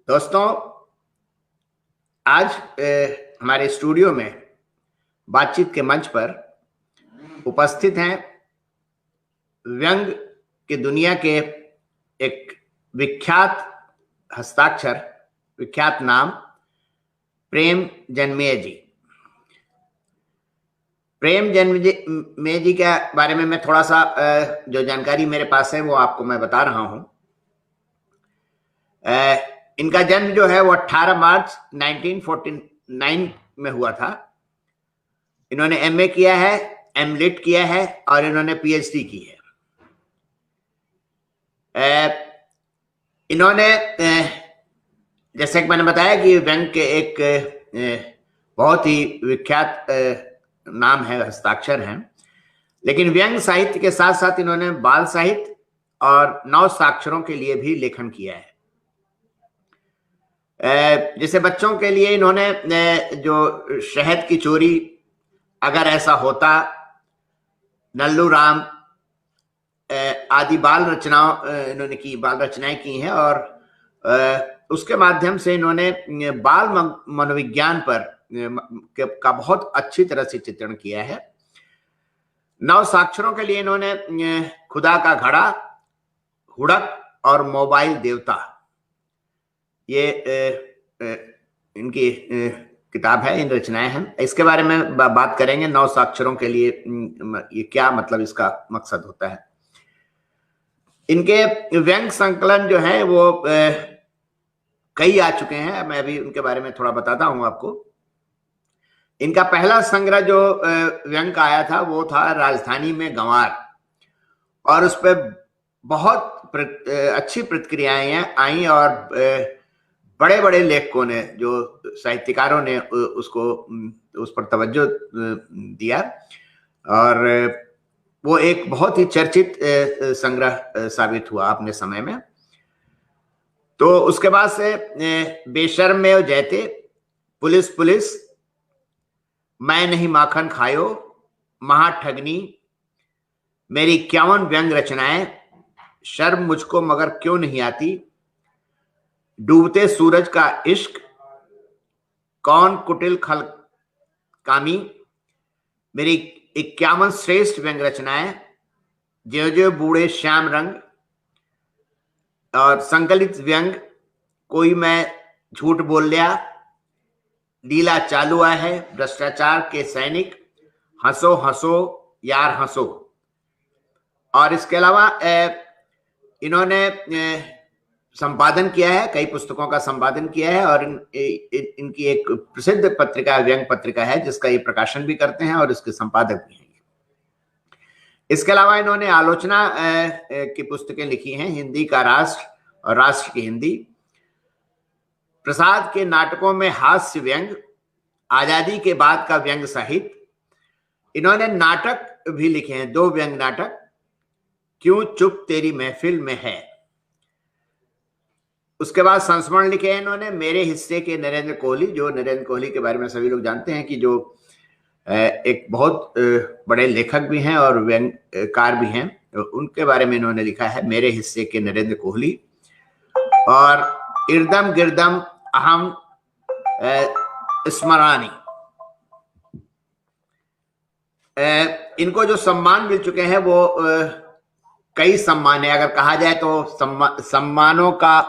दोस्तों, आज हमारे स्टूडियो में बातचीत के मंच पर उपस्थित हैं व्यंग की दुनिया के एक विख्यात हस्ताक्षर, विख्यात नाम प्रेम जन्मेय जी। प्रेम जन्मेय जी के बारे में मैं थोड़ा सा जो जानकारी मेरे पास है वो आपको मैं बता रहा हूं। इनका जन्म जो है वो 18 मार्च 1949 में हुआ था। इन्होंने एमए किया है, एमलिट किया है और इन्होंने पीएचडी की है। इन्होंने जैसे कि मैंने बताया कि व्यंग के एक बहुत ही विख्यात नाम है, हस्ताक्षर हैं, लेकिन व्यंग साहित्य के साथ साथ इन्होंने बाल साहित्य और नव साक्षरों के लिए भी लेखन किया है। जैसे बच्चों के लिए इन्होंने जो शहद की चोरी, अगर ऐसा होता, नल्लू राम आदि बाल रचनाएं की हैं और उसके माध्यम से इन्होंने बाल मनोविज्ञान पर का बहुत अच्छी तरह से चित्रण किया है। नव साक्षरों के लिए इन्होंने खुदा का घड़ा, हुड़क और मोबाइल देवता, ये इनकी किताब है, इन रचनाएं हैं। इसके बारे में बात करेंगे। नव साक्षरों के लिए ये क्या मतलब, इसका मकसद होता है। इनके व्यंग संकलन जो है वो कई आ चुके हैं। मैं अभी उनके बारे में थोड़ा बताता हूं आपको। इनका पहला संग्रह जो व्यंग का आया था वो था राजधानी में गंवार, और उस पर बहुत अच्छी प्रतिक्रियाएं आई और बड़े बड़े लेखकों ने, जो साहित्यकारों ने उस पर तवज्जो दिया और वो एक बहुत ही चर्चित संग्रह साबित हुआ अपने समय में। तो उसके बाद से बेशर्म में वो जैते, पुलिस पुलिस, मैं नहीं माखन खायो, महाठगनी, मेरी 51 व्यंग रचनाएं, शर्म मुझको मगर क्यों नहीं आती, डूबते सूरज का इश्क, कौन कुटिल खल कामी, मेरी 51 श्रेष्ठ व्यंग रचनाएं, ज्यो ज्यो बूढ़े श्याम रंग, और संकलित व्यंग, कोई मैं झूठ बोल लिया, लीला चालू है, भ्रष्टाचार के सैनिक, हंसो हंसो यार हंसो। और इसके अलावा इन्होंने संपादन किया है, कई पुस्तकों का संपादन किया है और इनकी एक प्रसिद्ध पत्रिका, व्यंग पत्रिका है, जिसका ये प्रकाशन भी करते हैं और इसके संपादक भी हैं। इसके अलावा इन्होंने आलोचना की पुस्तकें लिखी हैं, हिंदी का राष्ट्र और राष्ट्र की हिंदी, प्रसाद के नाटकों में हास्य व्यंग, आजादी के बाद का व्यंग साहित्य। इन्होंने नाटक भी लिखे हैं, 2 व्यंग नाटक, क्यों चुप तेरी महफिल में है। उसके बाद संस्मरण लिखे हैं इन्होंने, मेरे हिस्से के नरेंद्र कोहली, जो नरेंद्र कोहली के बारे में सभी लोग जानते हैं कि जो एक बहुत बड़े लेखक भी हैं और व्यंगकार भी हैं, उनके बारे में इन्होंने लिखा है, मेरे हिस्से के नरेंद्र कोहली। और इर्दम गिर्दम अहम स्मरानी। इनको जो सम्मान मिल चुके हैं वो कई सम्मान है। अगर कहा जाए तो सम्मानों का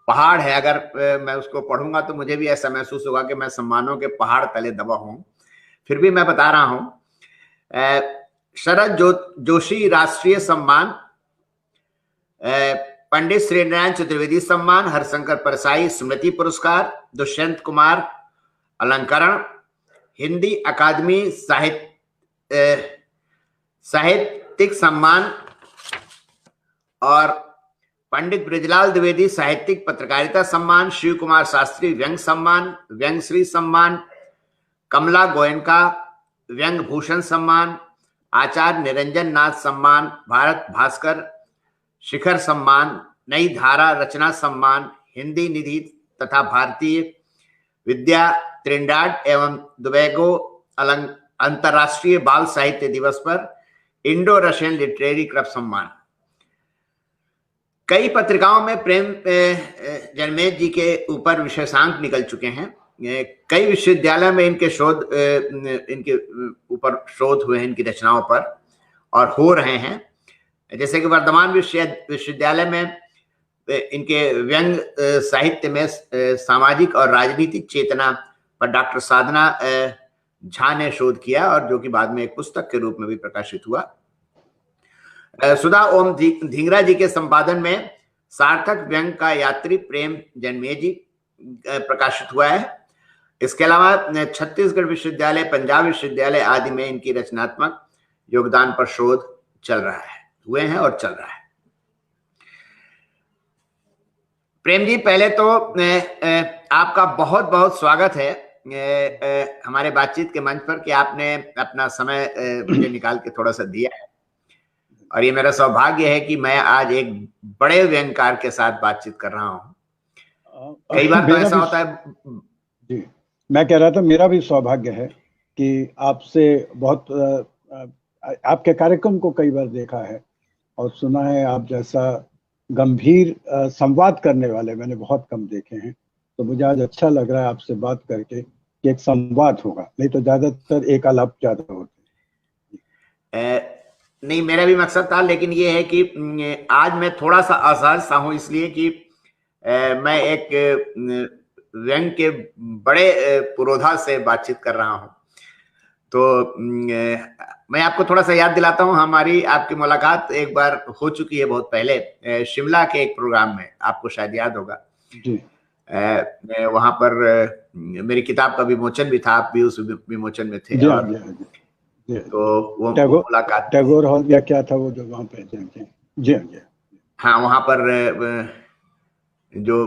पहाड़ है, अगर मैं उसको पढ़ूंगा तो मुझे भी ऐसा महसूस होगा कि मैं सम्मानों के पहाड़ तले दबा हूं। फिर भी मैं बता रहा हूं, शरद जोशी राष्ट्रीय सम्मान, पंडित श्रीनारायण चतुर्वेदी सम्मान, हरशंकर परसाई स्मृति पुरस्कार, दुष्यंत कुमार अलंकरण, हिंदी अकादमी साहित्यिक सम्मान और पंडित ब्रिजलाल द्विवेदी साहित्यिक पत्रकारिता सम्मान, शिव कुमार शास्त्री व्यंग सम्मान, व्यंगश्री सम्मान, कमला गोयनका व्यंग भूषण सम्मान, आचार्य निरंजन नाथ सम्मान, भारत भास्कर शिखर सम्मान, नई धारा रचना सम्मान, हिंदी निधि तथा भारतीय विद्या त्रिनिडाद एवं टोबैगो अंतरराष्ट्रीय बाल साहित्य दिवस पर इंडो रशियन लिटरेरी क्लब सम्मान। कई पत्रिकाओं में प्रेम जन्मेज जी के ऊपर विशेषांक निकल चुके हैं। कई विश्वविद्यालय में इनके ऊपर शोध हुए हैं, इनकी रचनाओं पर, और हो रहे हैं। जैसे कि वर्धमान विश्वविद्यालय में इनके व्यंग साहित्य में सामाजिक और राजनीतिक चेतना पर डॉक्टर साधना झा ने शोध किया, और जो कि बाद में एक पुस्तक के रूप में भी प्रकाशित हुआ। सुधा ओम धिंगरा जी के संपादन में सार्थक व्यंग का यात्री प्रेम जन्मेज जी प्रकाशित हुआ है। इसके अलावा छत्तीसगढ़ विश्वविद्यालय, पंजाब विश्वविद्यालय आदि में इनकी रचनात्मक योगदान पर शोध चल रहा है, हुए हैं और चल रहा है। प्रेम जी, पहले तो आपका बहुत बहुत स्वागत है हमारे बातचीत के मंच पर, कि आपने अपना समय मुझे निकाल के थोड़ा सा दिया है। और ये मेरा सौभाग्य है कि मैं आज एक बड़े व्यंगकार के साथ बातचीत कर रहा हूँ। कई बार तो ऐसा होता है जी, मैं कह रहा था मेरा भी सौभाग्य है कि आपसे बहुत आपके कार्यक्रम को कई बार देखा है और सुना है। आप जैसा गंभीर संवाद करने वाले मैंने बहुत कम देखे हैं, तो मुझे आज अच्छा लग रहा है आपसे बात करके कि एक संवाद होगा, नहीं तो ज्यादातर एक आलाप ज्यादा होते हैं। नहीं, मेरा भी मकसद था, लेकिन ये है कि आज मैं थोड़ा सा असहज सा हूं, इसलिए कि मैं एक व्यंग के बड़े पुरोधा से बातचीत कर रहा हूं। तो मैं आपको थोड़ा सा याद दिलाता हूं, हमारी आपकी मुलाकात एक बार हो चुकी है बहुत पहले, शिमला के एक प्रोग्राम में, आपको शायद याद होगा जी। वहां पर मेरी किताब का विमोचन भी था, आप भी उस विमोचन में थे। जी, और जी, तो वो मुलाकात टैगोर हॉल या क्या था वो जो वहां पे? जी, हाँ, वहां पर जो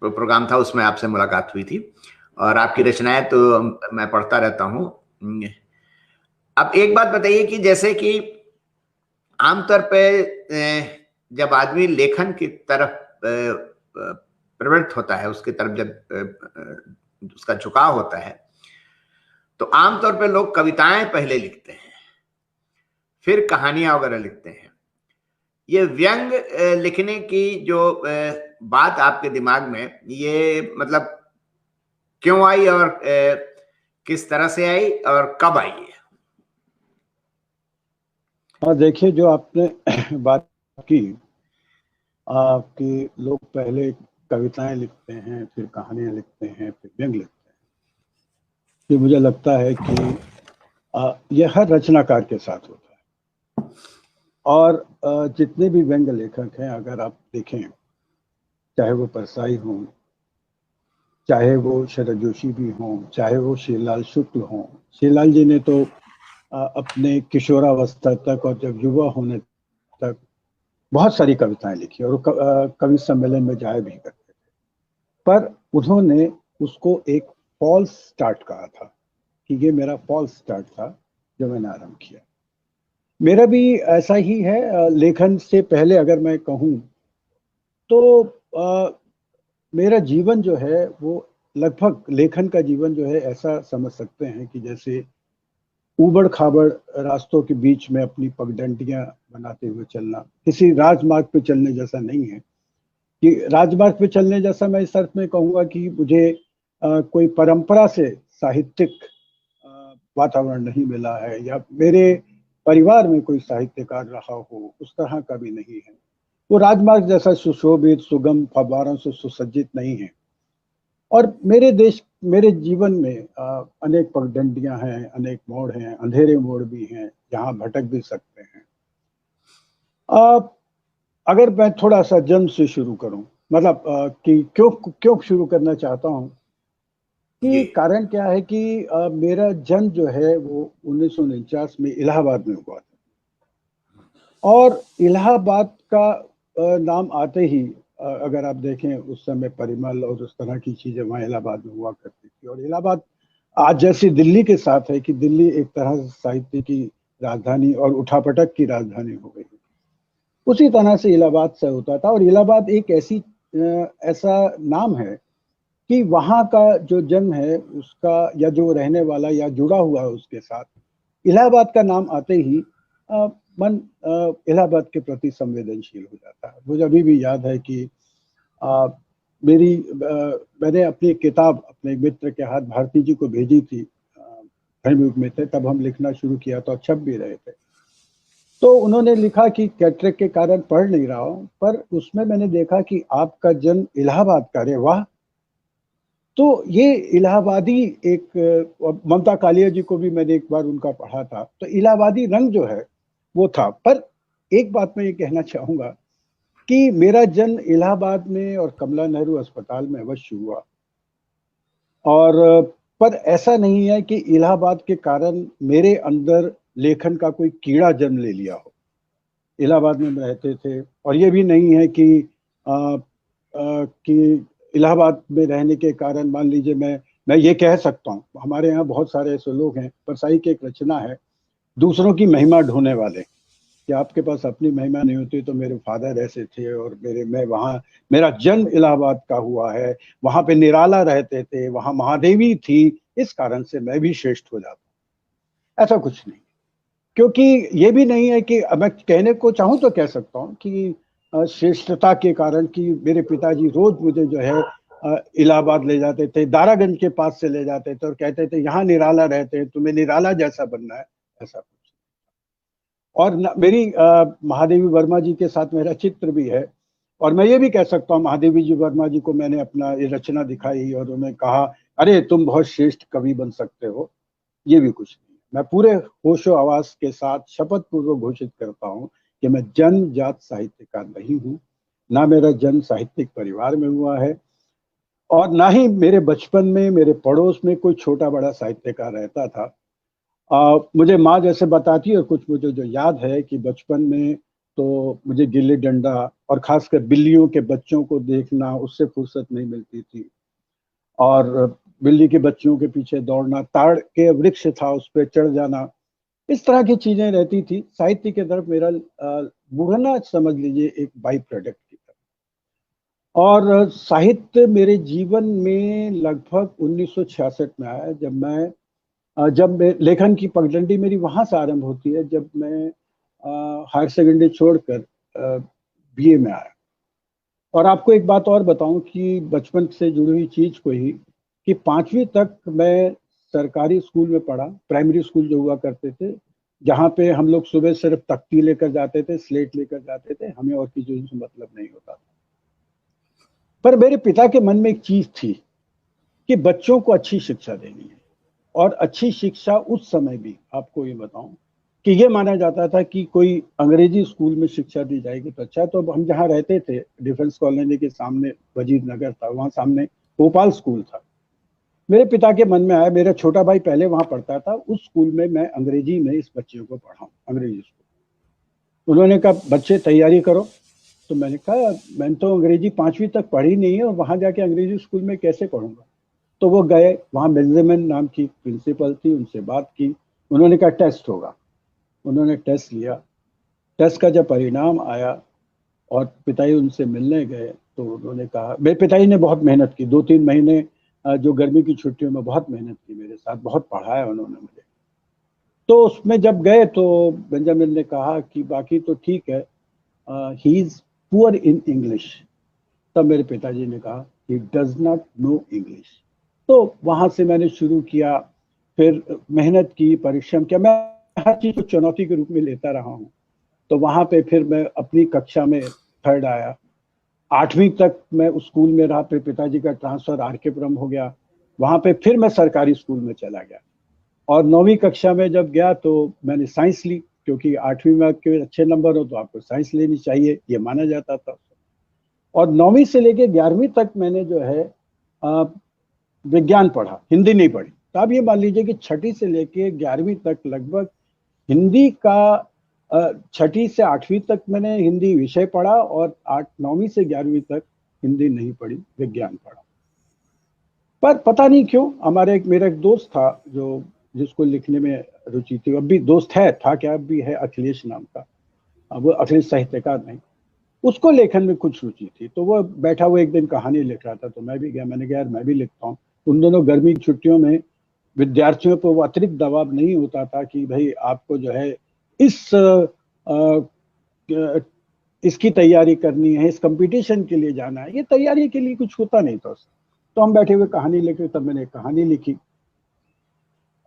प्रोग्राम था उसमें आपसे मुलाकात हुई थी, और आपकी रचनाएं तो मैं पढ़ता रहता हूँ। अब एक बात बताइए कि जैसे कि आमतौर पे जब आदमी लेखन की तरफ प्रवृत्त होता है, उसकी तरफ जब उसका झुकाव होता है, तो आमतौर पे लोग कविताएं पहले लिखते हैं, फिर कहानियां वगैरह लिखते हैं। ये व्यंग लिखने की जो बात आपके दिमाग में, ये मतलब क्यों आई और किस तरह से आई और कब आई है? हाँ, देखिए, जो आपने बात की कि लोग पहले कविताएं लिखते हैं, फिर कहानियां लिखते हैं, फिर व्यंग लिखते हैं, तो मुझे लगता है कि यह हर रचनाकार के साथ होता है। और जितने भी व्यंग लेखक हैं, अगर आप देखें, चाहे वो परसाई हों, चाहे वो शरद जोशी भी हों, चाहे वो श्रीलाल शुक्ल हों। श्रीलाल जी ने तो अपने किशोरावस्था तक और जब युवा होने तक बहुत सारी कविताएं लिखी, और कवि सम्मेलन में जाया भी करते थे, पर उन्होंने उसको एक फॉल्स स्टार्ट कहा था, कि ये मेरा फॉल्स स्टार्ट था जो मैंने आरंभ किया। मेरा भी ऐसा ही है। लेखन से पहले अगर मैं कहूँ तो मेरा जीवन जो है वो लगभग, लेखन का जीवन जो है, ऐसा समझ सकते हैं कि जैसे ऊबड़ खाबड़ रास्तों के बीच में अपनी पगडंडियां बनाते हुए चलना। किसी राजमार्ग पे चलने जैसा नहीं है। कि राजमार्ग पे चलने जैसा मैं इस अर्थ में कहूँगा कि मुझे कोई परंपरा से साहित्यिक वातावरण नहीं मिला है, या मेरे परिवार में कोई साहित्यकार रहा हो, उस तरह का भी नहीं है। वो राजमार्ग जैसा सुशोभित, सुगम, फव्वारों से सुसज्जित नहीं है। और मेरे जीवन में अनेक पगडंडियां हैं, अनेक मोड़ हैं, अंधेरे मोड़ भी हैं, जहां भटक भी सकते हैं। अगर मैं थोड़ा सा जन्म से शुरू करूं, मतलब कि क्यों शुरू करना चाहता हूं, जी कि कारण क्या है कि मेरा जन्म जो है वो 1949 में इलाहाबाद में हुआ था। और इलाहाबाद का नाम आते ही अगर आप देखें, उस समय परिमल और उस तरह की चीजें वहाँ इलाहाबाद में हुआ करती थी। और इलाहाबाद आज जैसी दिल्ली के साथ है कि दिल्ली एक तरह से साहित्य की राजधानी और उठापटक की राजधानी हो गई, उसी तरह से इलाहाबाद से होता था। और इलाहाबाद एक ऐसा नाम है कि वहाँ का जो जन्म है उसका, या जो रहने वाला या जुड़ा हुआ है उसके साथ, इलाहाबाद का नाम आते ही मन इलाहाबाद के प्रति संवेदनशील हो जाता है। मुझे अभी भी याद है कि आ, मैंने अपनी किताब अपने मित्र के हाथ भारती जी को भेजी थी, धर्म युग में थे तब, हम लिखना शुरू किया तो छप भी रहे थे। तो उन्होंने लिखा कि कैटरेक्ट के कारण पढ़ नहीं रहा हूँ, पर उसमें मैंने देखा कि आपका जन्म इलाहाबाद का, रे वाह। तो ये इलाहाबादी एक, ममता कालिया जी को भी मैंने एक बार उनका पढ़ा था, तो इलाहाबादी रंग जो है वो था। पर एक बात मैं ये कहना चाहूंगा कि मेरा जन्म इलाहाबाद में और कमला नेहरू अस्पताल में अवश्य हुआ। और पर ऐसा नहीं है कि इलाहाबाद के कारण मेरे अंदर लेखन का कोई कीड़ा जन्म ले लिया हो। इलाहाबाद में हम रहते थे, और ये भी नहीं है कि इलाहाबाद में रहने के कारण, मान लीजिए मैं ये कह सकता हूँ, हमारे यहाँ बहुत सारे ऐसे लोग हैं, परसाई की एक रचना है, दूसरों की महिमा ढोने वाले, कि आपके पास अपनी महिमा नहीं होती। तो मेरे फादर ऐसे थे, और मैं वहाँ, मेरा जन्म इलाहाबाद का हुआ है, वहां पे निराला रहते थे, वहां महादेवी थी, इस कारण से मैं भी श्रेष्ठ हो जाता। ऐसा कुछ नहीं, क्योंकि ये भी नहीं है कि मैं कहने को चाहूँ तो कह सकता हूँ कि श्रेष्ठता के कारण, कि मेरे पिताजी रोज मुझे जो है इलाहाबाद ले जाते थे, दारागंज के पास से ले जाते थे और कहते थे यहाँ निराला रहते हैं, तुम्हें निराला जैसा बनना है। ऐसा कुछ। और मेरी महादेवी वर्मा जी के साथ मेरा चित्र भी है। और मैं ये भी कह सकता हूँ, महादेवी जी वर्मा जी को मैंने अपना ये रचना दिखाई और उन्होंने कहा, अरे तुम बहुत श्रेष्ठ कवि बन सकते हो। ये भी कुछ नहीं। मैं पूरे होशो आवास के साथ शपथ पूर्वक घोषित करता हूँ कि मैं जन्म जात साहित्यकार नहीं हूँ, ना मेरा जन्म साहित्यिक परिवार में हुआ है, और ना ही मेरे बचपन में मेरे पड़ोस में कोई छोटा बड़ा साहित्यकार रहता था। मुझे माँ जैसे बताती है, और कुछ मुझे जो याद है कि बचपन में तो मुझे गिल्ली डंडा और खासकर बिल्लियों के बच्चों को देखना, उससे फुर्सत नहीं मिलती थी। और बिल्ली के बच्चों के पीछे दौड़ना, ताड़ के वृक्ष था उस पर चढ़ जाना, इस तरह की चीजें रहती थी। साहित्य की तरफ मेरा मुड़ना समझ लीजिए एक बाई प्रोडक्ट की तरफ। और साहित्य मेरे जीवन में लगभग 1966 में आया, जब लेखन की पगडंडी मेरी वहां से आरंभ होती है, जब मैं हायर सेकेंडरी छोड़कर बीए में आया। और आपको एक बात और बताऊं कि बचपन से जुड़ी हुई चीज को ही, कि 5वीं तक मैं सरकारी स्कूल में पढ़ा, प्राइमरी स्कूल जो हुआ करते थे, जहाँ पे हम लोग सुबह सिर्फ तख्ती लेकर जाते थे, स्लेट लेकर जाते थे, हमें और किसी से मतलब नहीं होता था। पर मेरे पिता के मन में एक चीज थी कि बच्चों को अच्छी शिक्षा देनी है। और अच्छी शिक्षा उस समय भी, आपको ये बताऊं, कि ये माना जाता था कि कोई अंग्रेजी स्कूल में शिक्षा दी जाएगी तो अच्छा। तो हम जहाँ रहते थे, डिफेंस कॉलोनी के सामने वजीर नगर था, वहाँ सामने भोपाल स्कूल था। मेरे पिता के मन में आया, मेरा छोटा भाई पहले वहां पढ़ता था, उस स्कूल में मैं अंग्रेजी में इस बच्चे को पढ़ाऊं, अंग्रेजी स्कूल। उन्होंने कहा बच्चे तैयारी करो। तो मैंने कहा मैंने तो अंग्रेजी 5वीं तक पढ़ी नहीं है, और वहां जाके अंग्रेजी स्कूल में कैसे पढ़ूंगा। तो वो गए, वहां बेंजामिन नाम की प्रिंसिपल थी, उनसे बात की। उन्होंने कहा टेस्ट होगा। उन्होंने टेस्ट लिया। टेस्ट का जब परिणाम आया और पिताजी उनसे मिलने गए, तो उन्होंने कहा, मेरे पिताजी ने बहुत मेहनत की, 2-3 महीने जो गर्मी की छुट्टियों में बहुत मेहनत की मेरे साथ, बहुत पढ़ाया उन्होंने मुझे। तो उसमें जब गए तो बेंजामिन ने कहा कि बाकी तो ठीक है, he is poor in English. तब मेरे पिताजी ने कहा he does not know English. तो वहां से मैंने शुरू किया, फिर मेहनत की, परिश्रम किया। मैं हर चीज को चुनौती के रूप में लेता रहा हूँ। तो वहां पे फिर मैं अपनी कक्षा में थर्ड आया। 8वीं तक मैं उस स्कूल में रहा, फिर पिताजी का ट्रांसफर आर.के.पुरम हो गया, वहां पे फिर मैं सरकारी स्कूल में चला गया। और 9वीं कक्षा में जब गया तो मैंने साइंस ली, क्योंकि 8वीं में आपके अच्छे नंबर हो तो आपको साइंस लेनी चाहिए, ये माना जाता था। और 9वीं से लेके 11वीं तक मैंने जो है विज्ञान पढ़ा, हिंदी नहीं पढ़ी। तो आप ये मान लीजिए कि 6ठी से लेके 11वीं तक लगभग हिंदी का 6ठी से 8वीं तक मैंने हिंदी विषय पढ़ा, और 9वीं से 11वीं तक हिंदी नहीं पढ़ी, विज्ञान पढ़ा। पर पता नहीं क्यों मेरा एक दोस्त था जो जिसको लिखने में रुचि थी, अब भी दोस्त है, था क्या, अब भी है, अखिलेश नाम का। अब वो अखिलेश साहित्यकार नहीं, उसको लेखन में कुछ रुचि थी। तो वो बैठा हुआ एक दिन कहानी लिख रहा था, तो मैं भी गया, मैंने कहा यार मैं भी लिखता हूँ। उन दोनों गर्मी की छुट्टियों में विद्यार्थियों पर वो अतिरिक्त दबाव नहीं होता था कि भाई आपको जो है इसकी तैयारी करनी है, इस कंपटीशन के लिए जाना है, ये तैयारी के लिए कुछ होता नहीं था। तो हम बैठे हुए कहानी लिख रहे, तब मैंने कहानी लिखी।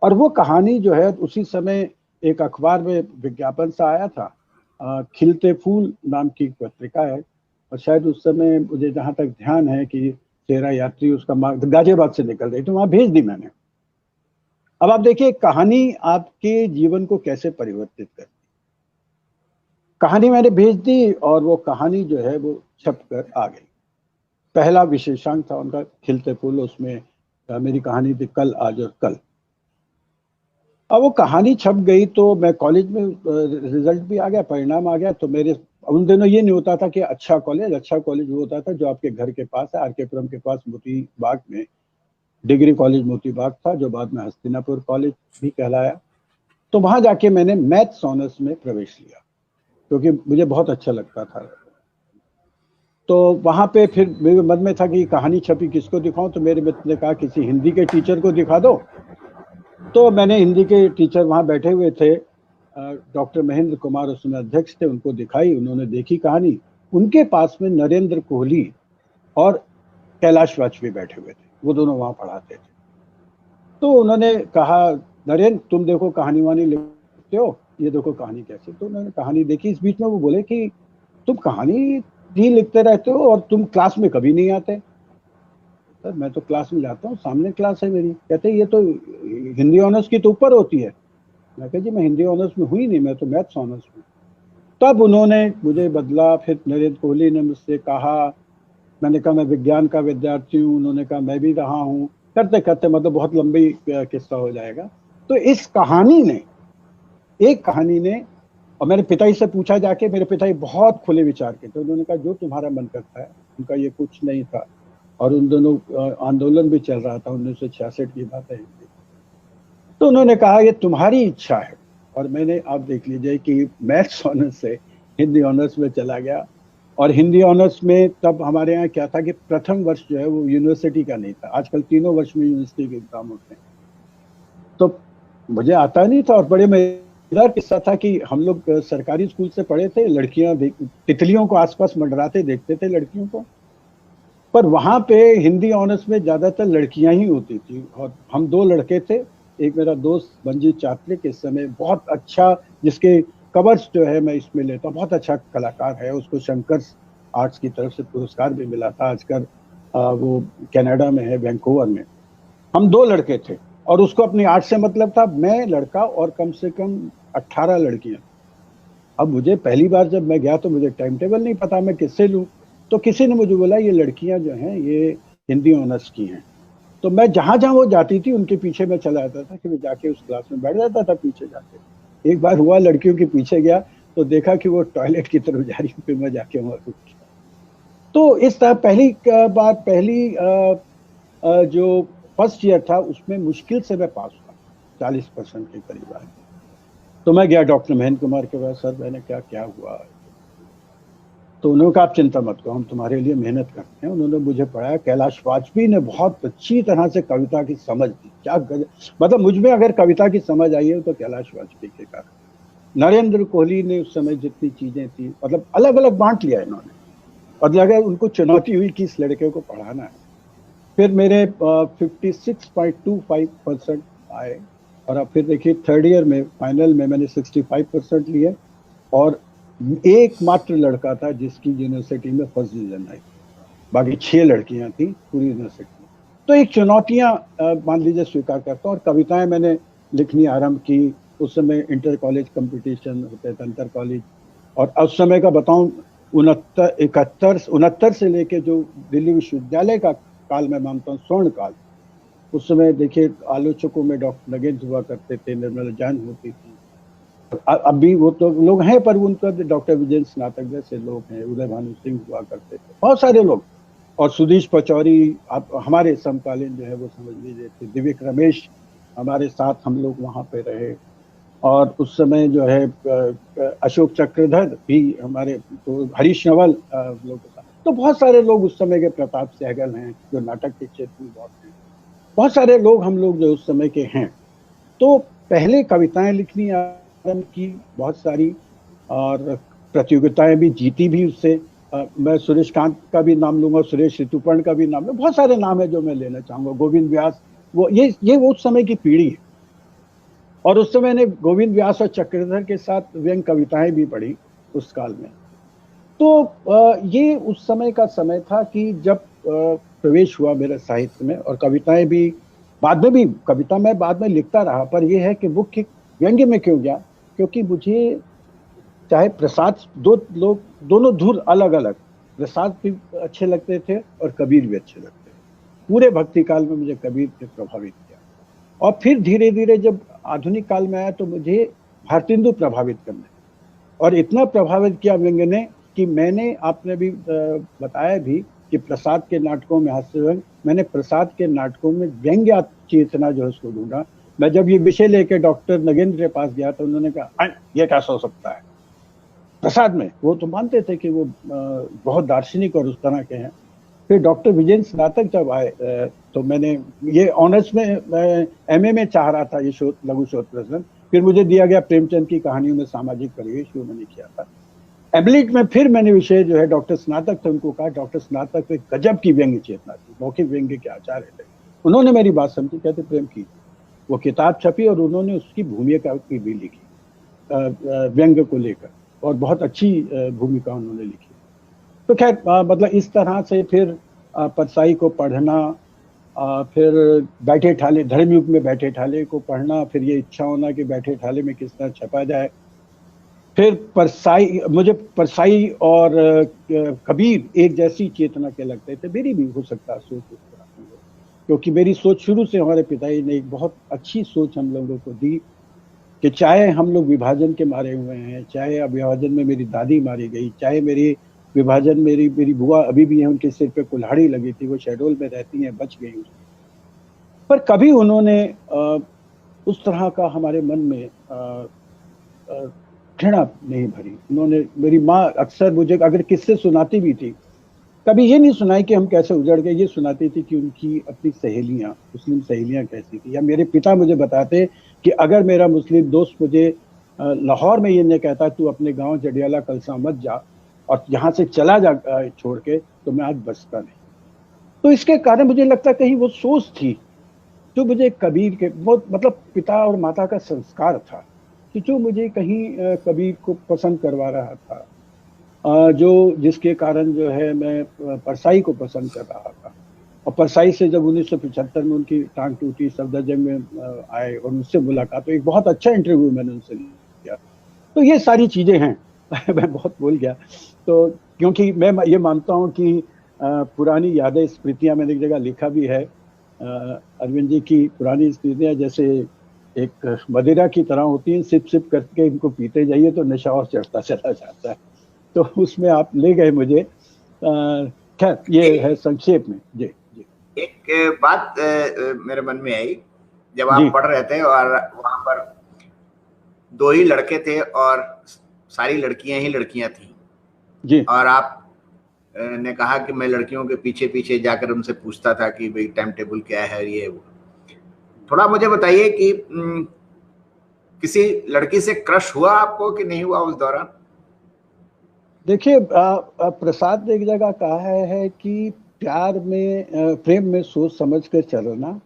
और वो कहानी जो है उसी समय एक अखबार में विज्ञापन सा आया था, खिलते फूल नाम की पत्रिका है, और शायद उस समय मुझे जहां तक ध्यान है कि 13 यात्री उसका गाजियाबाद से निकल रही, तो वहां भेज दी मैंने। अब आप देखिए कहानी आपके जीवन को कैसे परिवर्तित करती। कहानी मैंने भेज दी और वो कहानी जो है वो छप कर आ गई। पहला विशेषांक था उनका खिलते फूल, उसमें मेरी कहानी थी कल, आज और कल। अब वो कहानी छप गई तो मैं कॉलेज में रिजल्ट भी आ गया, परिणाम आ गया। तो मेरे उन दिनों ये नहीं होता था कि अच्छा कॉलेज वो होता था जो आपके घर के पास है। आर.के.पुरम के पास मोती बाग में डिग्री कॉलेज मोती बाग था, जो बाद में हस्तिनापुर कॉलेज भी कहलाया। तो वहां जाके मैंने मैथ्स ऑनर्स में प्रवेश लिया, क्योंकि मुझे बहुत अच्छा लगता था। तो वहां पे फिर मेरे मन में था कि कहानी छपी किसको दिखाऊं, तो मेरे मित्र ने कहा किसी हिंदी के टीचर को दिखा दो। तो मैंने हिंदी के टीचर वहां बैठे हुए थे, डॉक्टर महेंद्र कुमार उस समय अध्यक्ष थे, उनको दिखाई, उन्होंने देखी कहानी। उनके पास में नरेंद्र कोहली और कैलाश वाजपेयी बैठे हुए थे, वो दोनों वहां पढ़ाते थे। तो उन्होंने कहा नरेंद्र तुम देखो कहानी वानी लिखते हो, ये देखो कहानी कैसे। तो उन्होंने कहानी देखी। इस बीच में वो बोले कि तुम कहानी ही लिखते रहते हो और तुम क्लास में कभी नहीं आते। सर मैं तो क्लास में जाता हूँ, सामने क्लास है मेरी। कहते ये तो हिंदी ऑनर्स की तो ऊपर होती है। मैं कहा जी मैं हिंदी ऑनर्स में हुई नहीं, मैं तो मैथ्स ऑनर्स में। तब उन्होंने मुझे बदला। फिर नरेंद्र कोहली ने मुझसे कहा, मैंने कहा मैं विज्ञान का विद्यार्थी हूँ, उन्होंने कहा मैं भी रहा हूँ। करते करते मतलब बहुत लंबी किस्सा हो जाएगा। तो इस कहानी ने, एक कहानी ने, और मेरे पिताजी से पूछा जाके, मेरे पिताजी बहुत खुले विचार के थे, उन्होंने कहा जो तुम्हारा मन करता है। उनका ये कुछ नहीं था। और उन दोनों आंदोलन भी चल रहा था, 1966 की बात है। तो उन्होंने कहा ये तुम्हारी इच्छा है। और मैंने, आप देख लीजिए कि मैथ्स ऑनर्स से हिंदी ऑनर्स में चला गया। और हिंदी ऑनर्स में तब हमारे यहाँ क्या था कि प्रथम वर्ष जो है वो यूनिवर्सिटी का नहीं था। आजकल तीनों वर्ष में यूनिवर्सिटी के एग्जाम होते हैं। तो मुझे आता नहीं था। और बड़े मजेदार किस्सा था कि हम लोग सरकारी स्कूल से पढ़े थे, लड़कियां तितलियों को आसपास मंडराते देखते थे लड़कियों को। पर वहां पे हिंदी ऑनर्स में ज्यादातर लड़कियां ही होती थी। और हम 2 लड़के थे। एक मेरा दोस्त मंजीत चात्रिक, इस समय बहुत अच्छा, जिसके कवर्स जो है मैं इसमें लेता हूँ, बहुत अच्छा कलाकार है। उसको शंकर आर्ट्स की तरफ से पुरस्कार भी मिला था। आजकल वो कनाडा में है, वैंकूवर में। हम 2 लड़के थे और उसको अपनी आर्ट से मतलब था। मैं लड़का और कम से कम 18 लड़कियां। अब मुझे पहली बार जब मैं गया तो मुझे टाइम टेबल नहीं पता मैं किससे लूं। तो किसी ने मुझे बोला ये लड़कियां जो हैं ये हिंदी ऑनर्स की हैं। तो मैं जहां जहां वो जाती थी उनके पीछे मैं चला जाता था कि मैं जाके उस क्लास में बैठ जाता था पीछे जाके। एक बार हुआ लड़कियों के पीछे गया तो देखा कि वो टॉयलेट की तरफ जा रही, फिर मैं जाके वहां रुक गया। तो इस तरह पहली जो फर्स्ट ईयर था उसमें मुश्किल से मैं पास हुआ, 40% के करीब आया। तो मैं गया डॉक्टर महेंद्र कुमार के पास, सर मैंने क्या हुआ। तो उन्होंने कहा आप चिंता मत करो, हम तुम्हारे लिए मेहनत करते हैं। उन्होंने मुझे पढ़ाया। कैलाश वाजपेयी ने बहुत अच्छी तरह से कविता की समझ दी। क्या मतलब मुझ में अगर कविता की समझ आई है तो कैलाश वाजपेयी के कारण। नरेंद्र कोहली ने उस समय जितनी चीजें थी मतलब अलग अलग बांट लिया इन्होंने, और लगा उनको चुनौती हुई कि इस लड़के को पढ़ाना है। फिर मेरे 56.25% आए। और अब फिर देखिए थर्ड ईयर में फाइनल में मैंने 65% लिए। और एकमात्र लड़का था जिसकी यूनिवर्सिटी में फर्स्ट डिवीजन आई, बाकी 6 लड़कियां थी पूरी यूनिवर्सिटी में। तो एक चुनौतियां मान लीजिए स्वीकार करता हूँ। और कविताएं मैंने लिखनी आरंभ की। उस समय इंटर कॉलेज कंपटीशन होते थे, इंटर कॉलेज। और उस समय का बताऊं, 69 से लेके जो दिल्ली विश्वविद्यालय का काल मैं मानता हूँ स्वर्ण काल, उस समय देखिए आलोचकों में डॉक्टर नगेंद्र हुआ करते थे, निर्मला जान होती थी। अब भी वो तो लोग हैं, पर उनका डॉक्टर विजय स्नातक जैसे लोग हैं, उदय भानु सिंह हुआ करते थे, बहुत सारे लोग। और सुधीश पचौरी आप हमारे समकालीन जो है वो समझ लीजिए थे। दिव्यक रमेश हमारे साथ हम लोग वहाँ पे रहे। और उस समय जो है अशोक चक्रधर भी हमारे, तो हरीश नवल लोग के साथ। तो बहुत सारे लोग उस समय के, प्रताप सहगल हैं जो नाटक के क्षेत्र में बहुत हैं, बहुत सारे लोग हम लोग जो उस समय के हैं। तो पहले कविताएं लिखनी आरंभ की बहुत सारी, और प्रतियोगिताएं भी जीती भी उससे। मैं सुरेश कांत का भी नाम लूंगा, सुरेश ऋतुपर्ण का भी नाम लूंगा, बहुत सारे नाम है जो मैं लेना चाहूंगा, गोविंद व्यास। वो ये वो उस समय की पीढ़ी है। और उस समय ने गोविंद व्यास और चक्रधर के साथ व्यंग कविताएं भी पढ़ी उस काल में। तो ये उस समय का समय था कि जब प्रवेश हुआ मेरे साहित्य में। और कविताएं भी बाद में भी, कविता मैं बाद में लिखता रहा, पर यह है कि मुख्य व्यंग्य में क्यों गया, क्योंकि मुझे चाहे प्रसाद, दोनों धुर अलग अलग, प्रसाद भी अच्छे लगते थे और कबीर भी अच्छे लगते थे। पूरे भक्ति काल में मुझे कबीर ने प्रभावित किया। और फिर धीरे धीरे जब आधुनिक काल में आया तो मुझे भारतेंदु प्रभावित करने, और इतना प्रभावित किया व्यंग्य ने कि मैंने, आपने भी बताया भी कि प्रसाद के नाटकों में हास्य व्यंग, मैंने प्रसाद के नाटकों में व्यंग्य चेतना जो है उसको ढूंढा। मैं जब ये विषय लेके डॉक्टर नगेंद्र के पास गया तो उन्होंने कहा ये कैसा हो सकता है प्रसाद में। वो तो मानते थे कि वो बहुत दार्शनिक और उस तरह के हैं। फिर डॉक्टर विजय स्नातक जब आए तो मैंने ये ऑनर्स में, एमए में चाह रहा था ये शोध, लघु शोध प्रश्न। फिर मुझे दिया गया प्रेमचंद की कहानियों में सामाजिक परिवेश, वो मैंने किया था। एमलिट में फिर मैंने विषय जो है, डॉक्टर स्नातक थे, उनको कहा। डॉक्टर स्नातक में गजब की व्यंग्य चेतना थी, मौखिक व्यंग्य के आचार्य थे। उन्होंने मेरी बात समझी, कहते प्रेम की वो किताब छपी और उन्होंने उसकी भूमिका की भी लिखी व्यंग्य को लेकर, और बहुत अच्छी भूमिका उन्होंने लिखी। तो खैर मतलब इस तरह से फिर परसाई को पढ़ना, फिर बैठे ठाले, धर्मयुग में बैठे ठाले को पढ़ना, फिर ये इच्छा होना कि बैठे ठाले में किस तरह छपा जाए। फिर परसाई, मुझे परसाई और कबीर एक जैसी चेतना के लगते थे। मेरी भी हो सकता है सोच उस तरह की हो, क्योंकि मेरी सोच शुरू से, हमारे पिताजी ने एक बहुत अच्छी सोच हम लोगों को दी कि चाहे हम लोग विभाजन के मारे हुए हैं, चाहे विभाजन में मेरी दादी मारी गई, चाहे मेरी विभाजन, मेरी बुआ अभी भी है, उनके सिर पे कुल्हाड़ी लगी थी, वो शहडोल में रहती हैं, बच गई। पर कभी उन्होंने उस तरह का हमारे मन में घृणा नहीं भरी। उन्होंने, मेरी माँ अक्सर मुझे अगर किस्से सुनाती भी थी, कभी ये नहीं सुनाई कि हम कैसे उजड़ गए, ये सुनाती थी कि उनकी अपनी सहेलियां, मुस्लिम सहेलियां कैसी थी। या मेरे पिता मुझे बताते कि अगर मेरा मुस्लिम दोस्त मुझे लाहौर में ये नहीं कहता तू अपने गांव जडियाला कलसा मत जा और यहाँ से चला जा छोड़ के, तो मैं आज बचता नहीं। तो इसके कारण मुझे लगता कहीं वो सोच थी जो मुझे कबीर के, बहुत मतलब पिता और माता का संस्कार था कि जो मुझे कहीं कबीर को पसंद करवा रहा था, जो जिसके कारण जो है मैं परसाई को पसंद कर रहा था। और परसाई से जब 1975 में उनकी टांग टूटी, सफदरजंग में आए और मुझसे मुलाकात, तो एक बहुत अच्छा इंटरव्यू मैंने उनसे किया। तो ये सारी चीजें हैं। मैं बहुत बोल गया तो, क्योंकि मैं ये मानता हूँ कि पुरानी यादें, स्मृतियां, मैंने एक जगह लिखा भी है, अरविंद जी की पुरानी स्मृतियां जैसे एक मदिरा की तरह होती हैं, सिप सिप करके इनको पीते जाइए तो नशा और चढ़ता चला जाता है। तो उसमें आप ले गए मुझे। खैर ये है संक्षेप में। जी जी। एक बात मेरे मन में आई, जब आप पढ़ रहे थे और वहां पर 2 ही लड़के थे और सारी लड़कियां ही लड़कियां थी जी, और आप ने कहा कि मैं लड़कियों के पीछे पीछे जाकर उनसे पूछता था कि भाई टाइम टेबल क्या है, ये वो। थोड़ा मुझे बताइए कि किसी लड़की से क्रश हुआ आपको कि नहीं हुआ उस दौरान? देखिए प्रसाद ने एक जगह कहा है कि प्यार में, प्रेम में सोच समझ कर चलना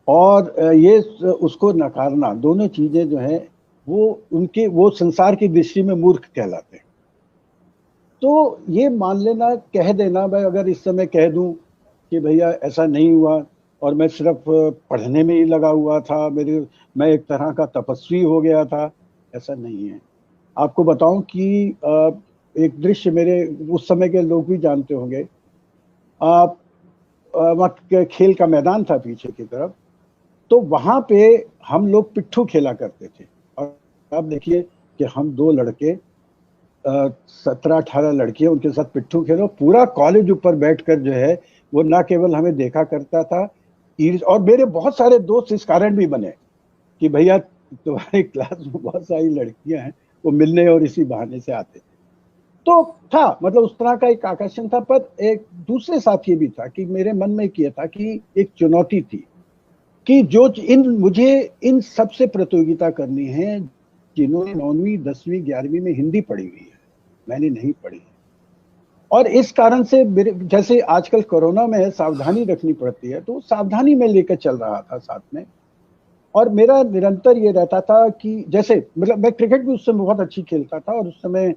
और ये उसको नकारना, दोनों चीजें जो है वो संसार की दृष्टि में मूर्ख कहलाते हैं। तो ये मान लेना, कह देना, मैं अगर इस समय कह दूं कि भैया ऐसा नहीं हुआ और मैं सिर्फ पढ़ने में ही लगा हुआ था, मैं एक तरह का तपस्वी हो गया था, ऐसा नहीं है। आपको बताऊं कि एक दृश्य मेरे उस समय के लोग भी जानते होंगे। आप वहाँ खेल का मैदान था पीछे की तरफ, तो वहां पे हम लोग पिट्ठू खेला करते थे। और आप देखिए कि हम 2 लड़के, 17-18 लड़कियां, उनके साथ पिट्ठू खेलो, पूरा कॉलेज ऊपर बैठकर जो है वो ना केवल हमें देखा करता था, और मेरे बहुत सारे दोस्त इस कारण भी बने कि भैया तुम्हारी क्लास में बहुत सारी लड़कियां हैं, वो मिलने और इसी बहाने से आते। तो था, मतलब उस तरह का एक आकर्षण था। पर एक दूसरे साथ ये भी था कि मेरे मन में किया था कि एक चुनौती थी कि मुझे इन सबसे प्रतियोगिता करनी है जिन्होंने 9वीं 10वीं 11वीं में हिंदी पढ़ी हुई है, मैंने नहीं पढ़ी है। और इस कारण से मेरे, जैसे आजकल कोरोना में सावधानी रखनी पड़ती है, तो सावधानी में लेकर चल रहा था साथ में। और मेरा निरंतर ये रहता था कि जैसे, मतलब मैं क्रिकेट भी उस समय बहुत अच्छी खेलता था, और उस समय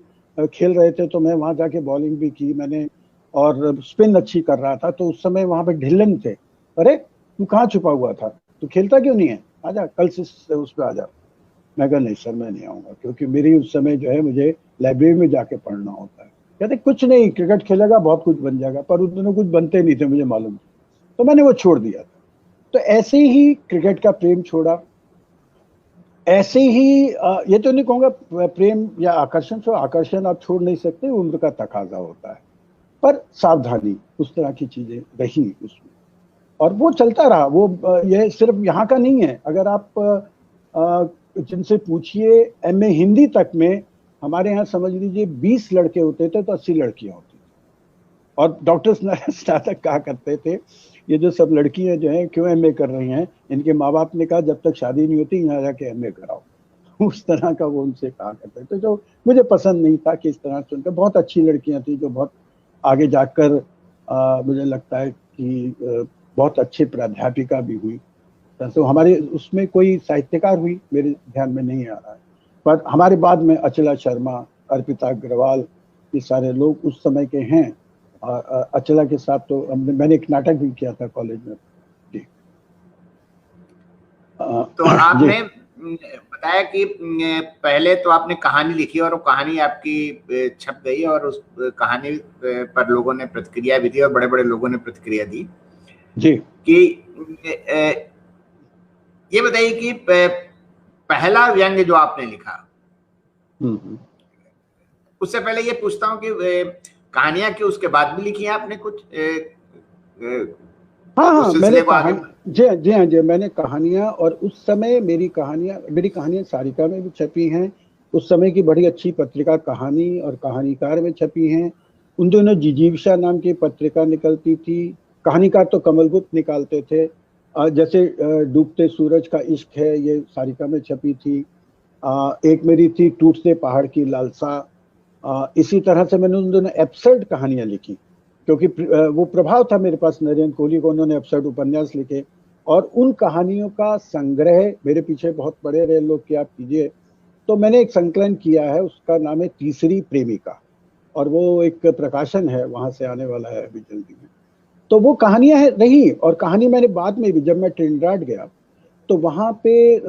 खेल रहे थे तो मैं वहां जाके बॉलिंग भी की मैंने, और स्पिन अच्छी कर रहा था। तो उस समय वहां पे ढिल्लन थे, अरे तू कहाँ छुपा हुआ था, तू खेलता क्यों नहीं है, आजा कल से उस पर आजा। मैं कहा नहीं सर, मैं नहीं आऊंगा, क्योंकि मेरी उस समय जो है मुझे लाइब्रेरी में जाके पढ़ना होता है। कहते कुछ नहीं, क्रिकेट खेलेगा बहुत कुछ बन जाएगा। पर उस दिनों कुछ बनते नहीं थे, मुझे मालूम, तो मैंने वो छोड़ दिया था। तो ऐसे ही क्रिकेट का प्रेम छोड़ा। ऐसे ही ये तो नहीं कहूंगा प्रेम या आकर्षण, तो आकर्षण आप छोड़ नहीं सकते, उम्र का तकाजा होता है, पर सावधानी, उस तरह की चीजें रही उसमें, और वो चलता रहा। वो ये सिर्फ यहाँ का नहीं है। अगर आप जिनसे पूछिए, एमए हिंदी तक में हमारे यहाँ समझ लीजिए 20 लड़के होते थे तो 80 लड़कियां होती थी। और डॉक्टर स्नातक कहा करते थे, ये जो सब लड़कियां जो हैं क्यों एमए कर रही हैं, इनके माँ बाप ने कहा जब तक शादी नहीं होती यहाँ जाके एमए कराओ। उस तरह का वो उनसे कहा करते थे, जो मुझे पसंद नहीं था कि इस तरह से। उनके बहुत अच्छी लड़कियां थी जो बहुत आगे जाकर मुझे लगता है कि बहुत अच्छी प्राध्यापिका भी हुई। तो हमारे उसमें कोई साहित्यकार हुई मेरे ध्यान में नहीं आ रहा है, पर हमारे बाद में अचला शर्मा, अर्पिता अग्रवाल, ये सारे लोग उस समय के हैं। अचला के साथ तो मैंने एक नाटक भी किया था कॉलेज में। जी। तो आपने बताया कि पहले तो आपने कहानी लिखी और वो कहानी आपकी छप गई, और उस कहानी पर लोगों ने प्रतिक्रिया भी दी, और बड़े बड़े लोगों ने प्रतिक्रिया दी जी। कि ये बताइए कि पहला व्यंग्य जो आपने लिखा, उससे पहले ये पूछता हूँ कि कहानियां की उसके बाद भी लिखी हैं आपने कुछ? हाँ, मैंने जी, मैंने कहानियां, और उस समय मेरी कहानियां सारिका में भी छपी हैं। उस समय की बड़ी अच्छी पत्रिका कहानी और कहानीकार में छपी हैं। उन दिनों जिजीविषा नाम की पत्रिका निकलती थी। कहानीकार तो कमलगुप्त निकालते थे। जैसे डूबते सूरज का इश्क है, ये सारिका में छपी थी। एक मेरी थी टूटते पहाड़ की लालसा। इसी तरह से मैंने उन दिनों एब्सर्ड कहानियां लिखी, क्योंकि वो प्रभाव था मेरे पास नरेंद्र कोहली को, उन्होंने एब्सर्ड उपन्यास लिखे। और उन कहानियों का संग्रह मेरे पीछे बहुत बड़े रहे लोग कि आप कीजिए। तो मैंने एक संकलन किया है, उसका नाम है तीसरी प्रेमिका, और वो एक प्रकाशन है, वहां से आने वाला है अभी जल्दी में। तो वो कहानियां रही। और कहानी मैंने बाद में भी, जब मैं ट्रिनिडाद गया तो वहां पे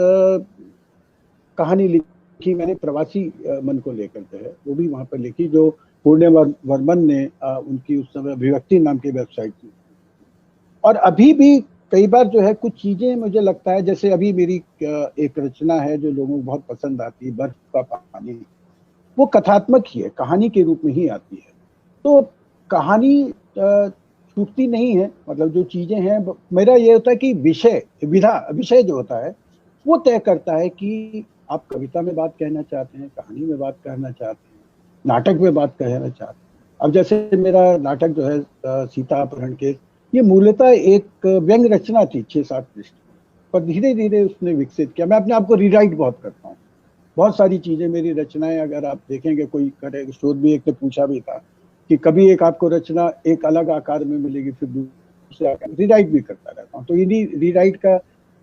कहानी लिखी मैंने, प्रवासी मन को लेकर जो है वो भी वहां पर लिखी, जो पुण्य वर्मन ने उनकी उस समय अभिव्यक्ति नाम की वेबसाइट थी। और अभी भी कई बार जो है कुछ चीजें मुझे लगता है, जैसे अभी मेरी एक रचना है जो लोगों को बहुत पसंद आती है, बर्फ का पानी, वो कथात्मक ही है, कहानी के रूप में ही आती है। तो कहानी छूटती नहीं है, मतलब जो चीजें हैं, मेरा ये होता है कि विषय जो होता है वो तय करता है कि आप कविता में बात कहना चाहते हैं, कहानी में बात कहना चाहते हैं, नाटक में बात कहना चाहते हैं। अब जैसे मेरा नाटक जो है सीता अपहरण केस, ये मूलतः एक व्यंग रचना थी 6-7 पृष्ठ, पर धीरे धीरे उसने विकसित किया। मैं अपने आप को रीराइट बहुत करता हूँ। बहुत सारी चीजें मेरी रचनाएं, अगर आप देखेंगे, कोई करे शोध भी, एक ने पूछा भी था कि कभी एक आपको रचना एक अलग आकार में मिलेगी, फिर दूसरे आकार, रीराइट भी करता रहता हूँ। तो इन्हीं रीराइट का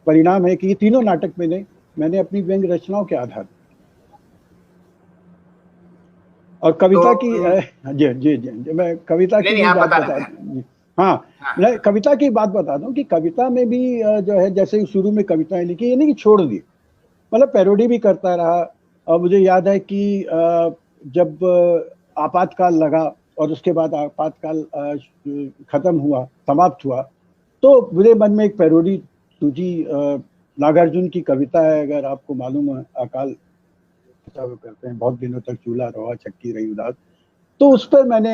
परिणाम है कि ये तीनों नाटक मैंने अपनी व्यंग रचनाओं के आधार पर। और कविता तो की जी जी जी जी, मैं कविता की नहीं, भी आप बात बता बता रहे थे। दूं जी। हाँ, हाँ मैं कविता की बात बता दूं कि कविता में भी जो है, जैसे शुरू में कविताएं लिखी, ये नहीं कि छोड़ दी, मतलब पैरोडी भी करता रहा। और मुझे याद है कि जब आपातकाल लगा और उसके बाद आपातकाल खत्म हुआ, समाप्त हुआ, तो मेरे मन में एक पैरोडी सूझी। नागार्जुन की कविता है, अगर आपको मालूम है, अकाल वो करते हैं, बहुत दिनों तक चूल्हा रहा चक्की रही उदास। तो उस पर मैंने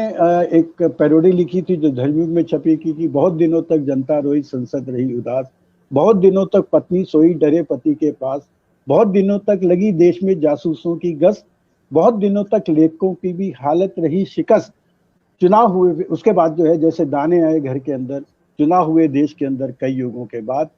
एक पैरोडी लिखी थी जो धर्मयुग में छपी की थी। बहुत दिनों तक जनता रोई, संसद रही उदास, बहुत दिनों तक पत्नी सोई डरे पति के पास, बहुत दिनों तक लगी देश में जासूसों की गश्त, बहुत दिनों तक लेखकों की भी हालत रही शिकस्त। चुनाव हुए उसके बाद जो है, जैसे दाने आए घर के अंदर, चुनाव हुए देश के अंदर कई युगों के बाद,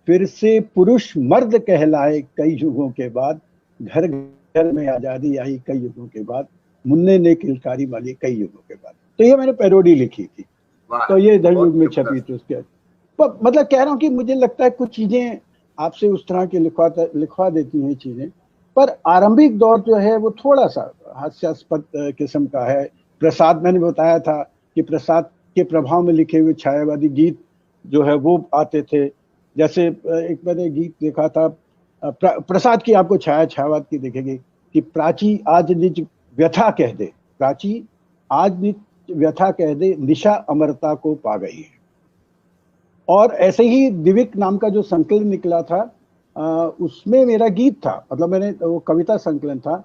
फिर से पुरुष मर्द कहलाए कई युगों के बाद, घर घर में आजादी आई कई युगों के बाद, मुन्ने ने किलकारी मारी कई युगों के बाद। तो ये मैंने पैरोडी लिखी थी, वाह, तो ये धर्मयुग बहुत में छपी जबरदस्त। थी उसके। मतलब कह रहा हूँ कि मुझे लगता है कुछ चीजें आपसे उस तरह की लिखवा देती हैं चीजें। पर आरंभिक दौर जो है वो थोड़ा सा हास्यास्पद किस्म का है। प्रसाद, मैंने बताया था कि प्रसाद के प्रभाव में लिखे हुए छायावादी गीत जो है वो आते थे। जैसे एक मैंने गीत देखा था, प्रसाद की आपको छायावाद की देखेगी कि प्राची आज निज व्यथा कह दे, प्राची आज निज व्यथा कह दे, निशा अमरता को पा गई है। और ऐसे ही दिविक नाम का जो संकलन निकला था, उसमें मेरा गीत था, मतलब मैंने वो कविता संकलन था।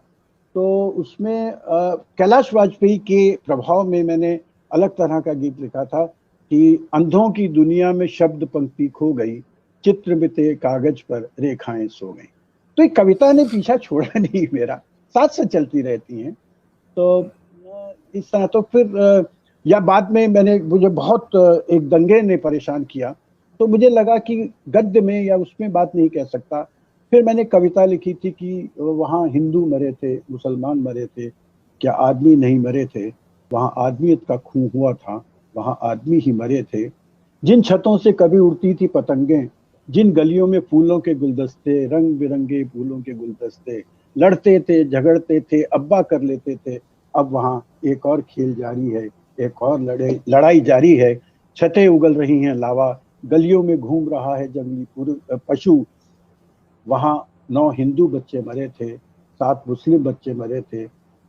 तो उसमें कैलाश वाजपेयी के प्रभाव में मैंने अलग तरह का गीत लिखा था कि अंधों की दुनिया में शब्द पंक्ति खो गई, चित्र बिते कागज पर रेखाएं सो गई। तो ये कविता ने पीछा छोड़ा नहीं मेरा, साथ साथ चलती रहती हैं। तो इस तरह। तो फिर या बाद में मुझे बहुत एक दंगे ने परेशान किया, तो मुझे लगा कि गद्य में या उसमें बात नहीं कह सकता। फिर मैंने कविता लिखी थी कि वहाँ हिंदू मरे थे, मुसलमान मरे थे, क्या आदमी नहीं मरे थे, वहाँ आदमियत का खून हुआ था, वहाँ आदमी ही मरे थे। जिन छतों से कभी उड़ती थी पतंगें, जिन गलियों में फूलों के गुलदस्ते, रंग बिरंगे फूलों के गुलदस्ते, लड़ते थे झगड़ते थे अब्बा कर लेते थे, अब वहाँ एक और खेल जारी है, एक और लड़ाई जारी है। छतें उगल रही हैं लावा, गलियों में घूम रहा है जंगली पशु, वहाँ 9 हिंदू बच्चे मरे थे, 7 मुस्लिम बच्चे मरे थे,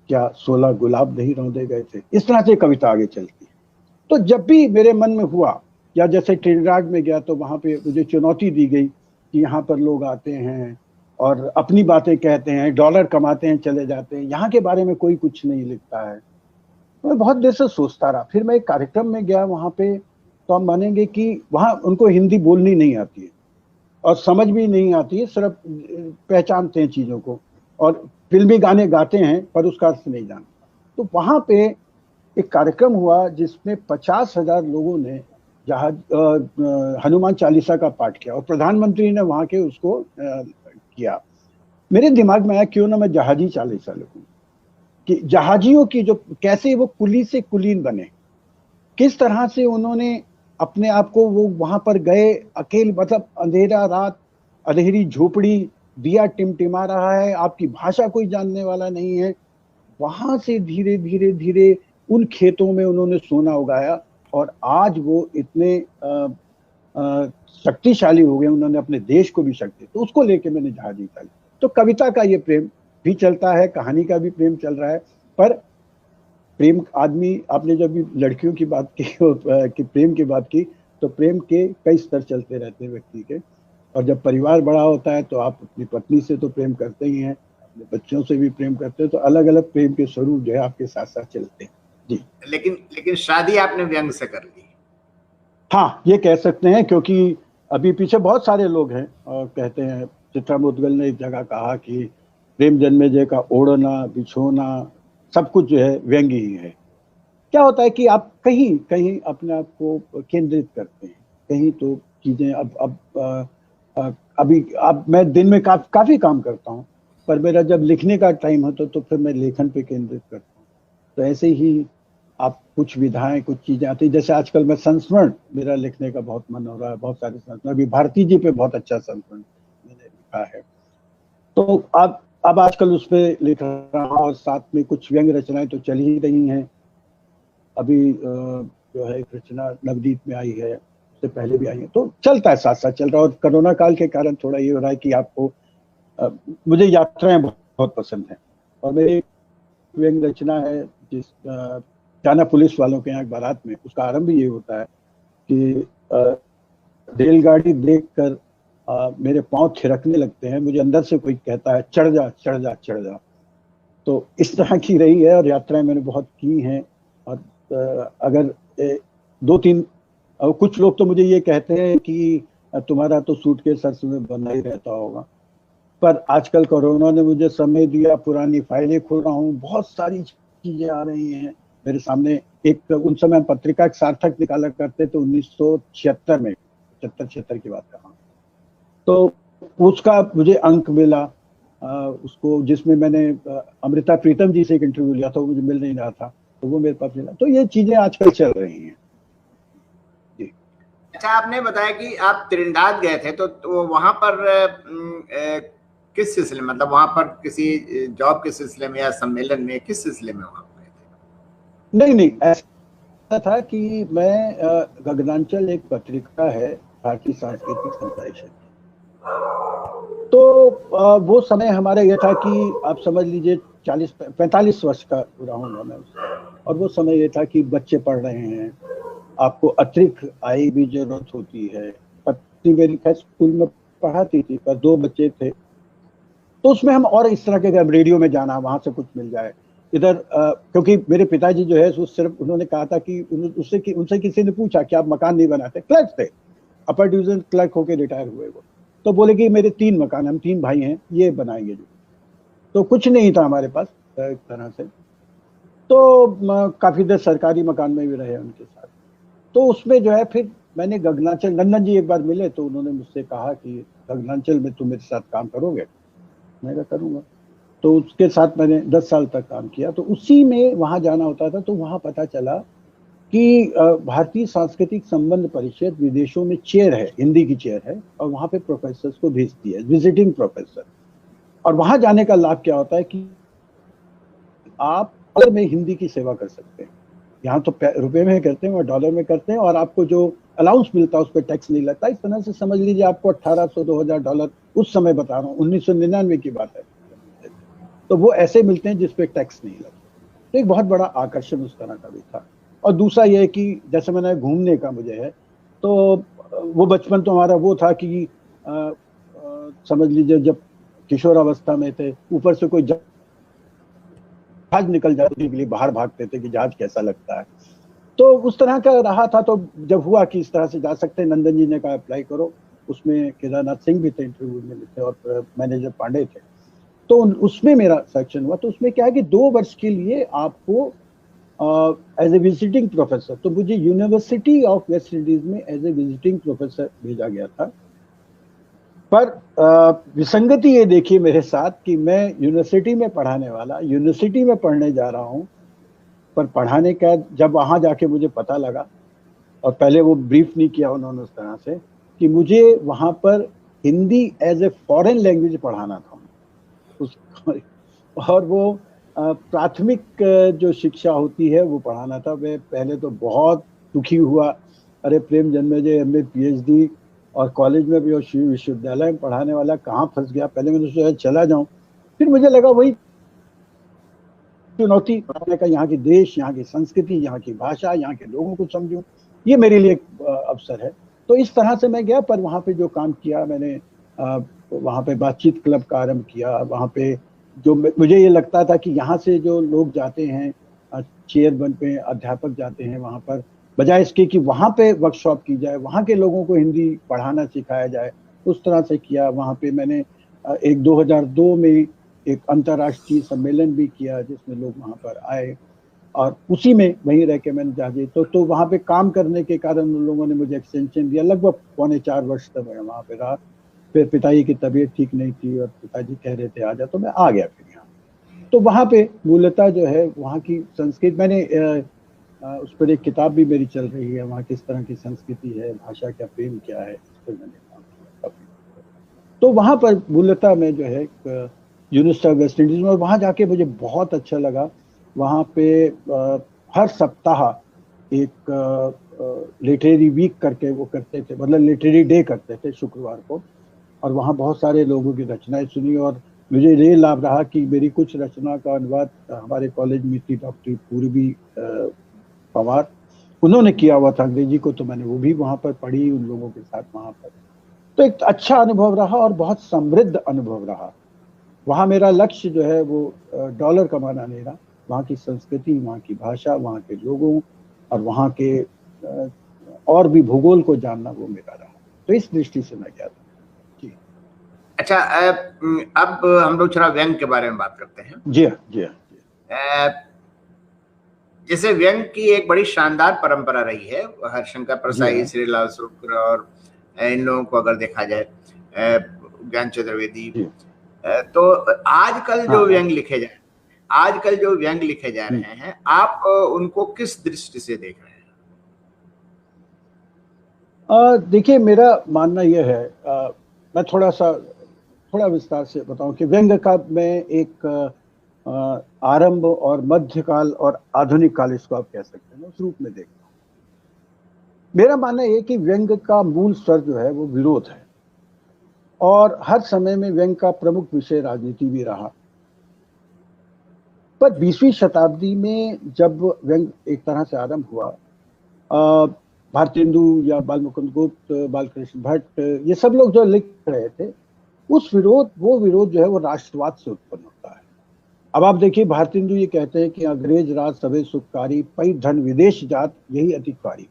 क्या 16 गुलाब नहीं रौंदे गए थे। इस तरह से कविता आगे चलती है। तो जब भी मेरे मन में हुआ, या जैसे ट्रिनिडाद में गया तो वहां पे मुझे चुनौती दी गई कि यहाँ पर लोग आते हैं और अपनी बातें कहते हैं, डॉलर कमाते हैं, चले जाते हैं, यहाँ के बारे में कोई कुछ नहीं लिखता है। तो मैं बहुत देर से सोचता रहा। फिर मैं एक कार्यक्रम में गया वहां पे, तो हम मानेंगे कि वहां उनको हिंदी बोलनी नहीं आती है और समझ भी नहीं आती है, सिर्फ पहचानते हैं चीजों को, और फिल्मी गाने गाते हैं पर उसका अर्थ नहीं जानते। तो वहां पे एक कार्यक्रम हुआ जिसमें 50,000 लोगों ने हनुमान चालीसा का पाठ किया और प्रधानमंत्री ने वहां के उसको किया। मेरे दिमाग में आया क्यों ना मैं जहाजी चालीसा लिखूं, कि जहाजियों की जो कैसे वो कुली से कुलीन बने, किस तरह से उन्होंने अपने आप को, वो वहां पर गए अकेले, मतलब अंधेरा रात, अंधेरी झोपड़ी, दिया टिमटिमा रहा है, आपकी भाषा कोई जानने वाला नहीं है, वहां से धीरे धीरे धीरे उन खेतों में उन्होंने सोना उगाया और आज वो इतने शक्तिशाली हो गए, उन्होंने अपने देश को भी शक्ति। तो उसको लेके मैंने जहाजी लिखा। तो कविता का ये प्रेम भी चलता है, कहानी का भी प्रेम चल रहा है। पर प्रेम आदमी, आपने जब भी लड़कियों की बात की कि प्रेम की बात की, तो प्रेम के कई स्तर चलते रहते हैं व्यक्ति के। और जब परिवार बड़ा होता है तो आप अपनी पत्नी से तो प्रेम करते ही हैं, अपने बच्चों से भी प्रेम करते हैं, तो अलग अलग प्रेम के स्वरूप जो है आपके साथ साथ चलते हैं। जी। लेकिन शादी आपने व्यंग से कर ली। हाँ, ये कह सकते हैं, क्योंकि अभी पीछे बहुत सारे लोग हैं और कहते हैं, चित्रा मुद्गल ने एक जगह कहा कि प्रेम जन्मेजय का ओढ़ना बिछोना सब कुछ जो है व्यंगी ही है। क्या होता है कि आप कहीं कहीं अपने आप को केंद्रित करते हैं, कहीं तो चीजें अभी अब मैं दिन में काफी काम करता हूँ, पर मेरा जब लिखने का टाइम होता तो फिर मैं लेखन पे केंद्रित करता हूँ। तो ऐसे ही आप कुछ विधाएं, कुछ चीजें आती, जैसे आजकल मैं संस्मरण, मेरा लिखने का बहुत मन हो रहा है, बहुत सारे संस्मरण, अभी भारती जी पे बहुत अच्छा संस्मरण मैंने लिखा है। तो अब आजकल उस पर लिख रहा हूँ, और साथ में कुछ व्यंग रचनाएं तो चल ही रही हैं। अभी जो है एक रचना नवदीप में आई है, उससे पहले भी आई है, तो चलता है, साथ साथ चल रहा है। और कोरोना काल के कारण थोड़ा ये हो रहा है कि आपको मुझे यात्राएं बहुत पसंद हैं, और मेरी व्यंग रचना है जिस जाना पुलिस वालों के यहाँ बारात में, उसका आरंभ ये होता है कि रेलगाड़ी देखकर मेरे पांव थिरकने लगते हैं, मुझे अंदर से कोई कहता है चढ़ जा चढ़ जा चढ़ जा। तो इस तरह की रही है, और यात्राएं मैंने बहुत की हैं। और अगर दो तीन कुछ लोग तो मुझे ये कहते हैं कि तुम्हारा तो सूटकेस सर में बंधा ही रहता होगा, पर आजकल कोरोना ने मुझे समय दिया, पुरानी फाइलें खोल रहा हूँ, बहुत सारी चीजें आ रही हैं मेरे सामने। एक उन समय पत्रिका एक सार्थक निकाला करते थे 1976 में, 76 की बात कर रहा हूँ, तो उसका मुझे अंक मिला उसको, जिसमें मैंने अमृता प्रीतम जी से एक इंटरव्यू लिया था, वो मुझे मिल नहीं रहा था, तो वो मेरे पास मिला। तो ये चीजें आजकल चल रही हैं। अच्छा, आपने बताया कि आप त्रिंदाद गए थे, तो वहां पर किस सिलसिले, मतलब वहां पर किसी जॉब के सिलसिले में या सम्मेलन में, किस सिलसिले में वहां गए थे? नहीं नहीं, ऐसा था कि मैं गगनांचल एक पत्रिका है भारतीय सांस्कृतिक संप्रेषण, तो वो समय हमारा यह था कि आप समझ लीजिए 40-45 वर्ष का रहूंगा मैं, और वो समय ये था कि बच्चे पढ़ रहे हैं, आपको अतिरिक्त आय भी जरूरत होती है। पत्नी मेरी खैर स्कूल में पढ़ाती थी, पर 2 बच्चे थे, तो उसमें हम और इस तरह के रेडियो में जाना, वहां से कुछ मिल जाए इधर, क्योंकि मेरे पिताजी जो है वो सिर्फ उन्होंने कहा था कि उनसे किसी ने पूछा कि आप मकान नहीं बनाते, क्लर्क थे, अपर डिवीजन क्लर्क होके रिटायर हुए वो, तो बोले कि मेरे 3 मकान, हम 3 भाई हैं, ये बनाएंगे जो। तो कुछ नहीं था हमारे पास एक तरह से, तो काफी देर सरकारी मकान में भी रहे उनके साथ। तो उसमें जो है फिर मैंने गगनांचल, नंदन जी एक बार मिले, तो उन्होंने मुझसे कहा कि गगनांचल में तुम मेरे साथ काम करोगे? मैं कहा करूंगा। तो उसके साथ मैंने 10 साल तक काम किया। तो उसी में वहां जाना होता था, तो वहां पता चला कि भारतीय सांस्कृतिक संबंध परिषद विदेशों में चेयर है, हिंदी की चेयर है, और वहां पे प्रोफेसर को भेजती है, विजिटिंग प्रोफेसर। और वहां जाने का लाभ क्या होता है कि आप डॉलर में हिंदी की सेवा कर सकते हैं। यहाँ तो रुपए में करते हैं और डॉलर में करते हैं, और आपको जो अलाउंस मिलता है उस पर टैक्स नहीं लगता। इस तरह से समझ लीजिए आपको 1800-2000 डॉलर, उस समय बता रहा हूँ 1999 की बात है, तो वो ऐसे मिलते हैं जिसपे टैक्स नहीं लगता। तो एक बहुत बड़ा आकर्षण उस तरह का भी था। और दूसरा यह है कि जैसे मैंने घूमने का मुझे है, तो वो बचपन तो हमारा वो था कि समझ लीजिए जब किशोरावस्था में थे, ऊपर से कोई जहाज निकल जाने के लिए बाहर भागते थे कि जहाज कैसा लगता है, तो उस तरह का रहा था। तो जब हुआ कि इस तरह से जा सकते हैं, नंदन जी ने कहा अप्लाई करो, उसमें केदारनाथ सिंह भी थे इंटरव्यू में थे, और मैनेजर पांडे थे, तो उसमें मेरा सिलेक्शन हुआ। तो उसमें क्या है कि 2 वर्ष के लिए आपको एज ए विजिटिंग प्रोफेसर, तो मुझे यूनिवर्सिटी ऑफ वेस्ट इंडीज में एज ए विजिटिंग प्रोफेसर भेजा गया था। पर विसंगति ये देखिए मेरे साथ कि मैं यूनिवर्सिटी में पढ़ाने वाला, यूनिवर्सिटी में पढ़ने जा रहा हूँ, पर पढ़ाने का जब वहां जाके मुझे पता लगा, और पहले वो ब्रीफ नहीं किया उन्होंने उस तरह से, कि मुझे वहां पर Hindi as a foreign language पढ़ाना था और वो प्राथमिक जो शिक्षा होती है वो पढ़ाना था। मैं पहले तो बहुत दुखी हुआ, अरे प्रेम जन्मेजय MA PhD और कॉलेज में भी और विश्वविद्यालय में पढ़ाने वाला, कहाँ फंस गया। पहले मैंने सोचा चला जाऊं, फिर मुझे लगा वही चुनौती पढ़ाने का, यहाँ की देश, यहाँ की संस्कृति, यहाँ की भाषा, यहाँ के लोगों को समझूं, ये मेरे लिए एक अवसर है। तो इस तरह से मैं गया। पर वहाँ पे जो काम किया मैंने, वहाँ पे बातचीत क्लब का आरंभ किया। वहाँ पे जो मुझे ये लगता था कि यहाँ से जो लोग जाते हैं चेयर बन पे, अध्यापक जाते हैं वहाँ पर, बजाय इसके कि वहाँ पे वर्कशॉप की जाए, वहाँ के लोगों को हिंदी पढ़ाना सिखाया जाए, उस तरह से किया। वहाँ पे मैंने एक 2002 में एक अंतर्राष्ट्रीय सम्मेलन भी किया जिसमें लोग वहाँ पर आए, और उसी में वहीं रह के मैंने जाके तो वहाँ पे काम करने के कारण उन लोगों ने मुझे एक्सटेंशन दिया। लगभग 3.25 वर्ष तक मैं वहाँ पे रहा। फिर पिताजी की तबीयत ठीक नहीं थी और पिताजी कह रहे थे आ जा, तो मैं आ गया फिर यहाँ। तो वहाँ पे मूलतः जो है वहाँ की संस्कृति, मैंने उस पर एक किताब भी मेरी चल रही है, वहाँ किस तरह की संस्कृति है, भाषा का प्रेम क्या है, इस पर मैंने काम किया। तो वहाँ पर मूलतः मैं जो है यूनिवर्सिटी ऑफ वेस्ट इंडीज में, और वहाँ जाके मुझे बहुत अच्छा लगा। वहाँ पे हर सप्ताह एक लिटरेरी वीक करके वो करते थे, मतलब लिटरेरी डे करते थे शुक्रवार को, और वहाँ बहुत सारे लोगों की रचनाएं सुनी, और मुझे ये लाभ रहा कि मेरी कुछ रचना का अनुवाद हमारे कॉलेज में थी डॉक्टर पूर्वी पवार, उन्होंने किया हुआ था अंग्रेजी को, तो मैंने वो भी वहाँ पर पढ़ी उन लोगों के साथ वहाँ पर। तो एक अच्छा अनुभव रहा और बहुत समृद्ध अनुभव रहा। वहाँ मेरा लक्ष्य जो है वो डॉलर कमाना नहीं रहा, वहाँ की संस्कृति, वहाँ की भाषा, वहाँ के लोगों और वहाँ के और भी भूगोल को जानना वो मेरा रहा। तो इस दृष्टि से मैं गया था। जी अच्छा, अब हम लोग थोड़ा व्यंग के बारे में बात करते हैं। जी हाँ, जी हाँ। जैसे व्यंग की एक बड़ी शानदार परंपरा रही है, हरिशंकर परसाई, श्रीलाल शुक्ल और इन लोगों को अगर देखा जाए, ज्ञान चतुर्वेदी, तो आजकल जो व्यंग लिखे जा रहे हैं, आप उनको किस दृष्टि से देख रहे हैं? देखिए, मेरा मानना यह है, मैं थोड़ा विस्तार से बताऊं कि व्यंग का मैं एक आरंभ और मध्यकाल और आधुनिक काल, इसको आप कह सकते हैं, उस रूप में देखता हूं। मेरा मानना यह कि व्यंग का मूल स्वर जो है वो विरोध है, और हर समय में व्यंग का प्रमुख विषय राजनीति भी रहा। पर 20वीं शताब्दी में जब व्यंग एक तरह से आरंभ हुआ, भारतेंदु या बालमुकुंद गुप्त, बालकृष्ण भट्ट, ये सब लोग जो लिख रहे थे, वो विरोध जो है वो राष्ट्रवाद से उत्पन्न होता है। अब आप देखिए, भारतेंदु ये कहते हैं कि अंग्रेज राज सबे सुखकारी, पै धन विदेश जात यही अधिकारी।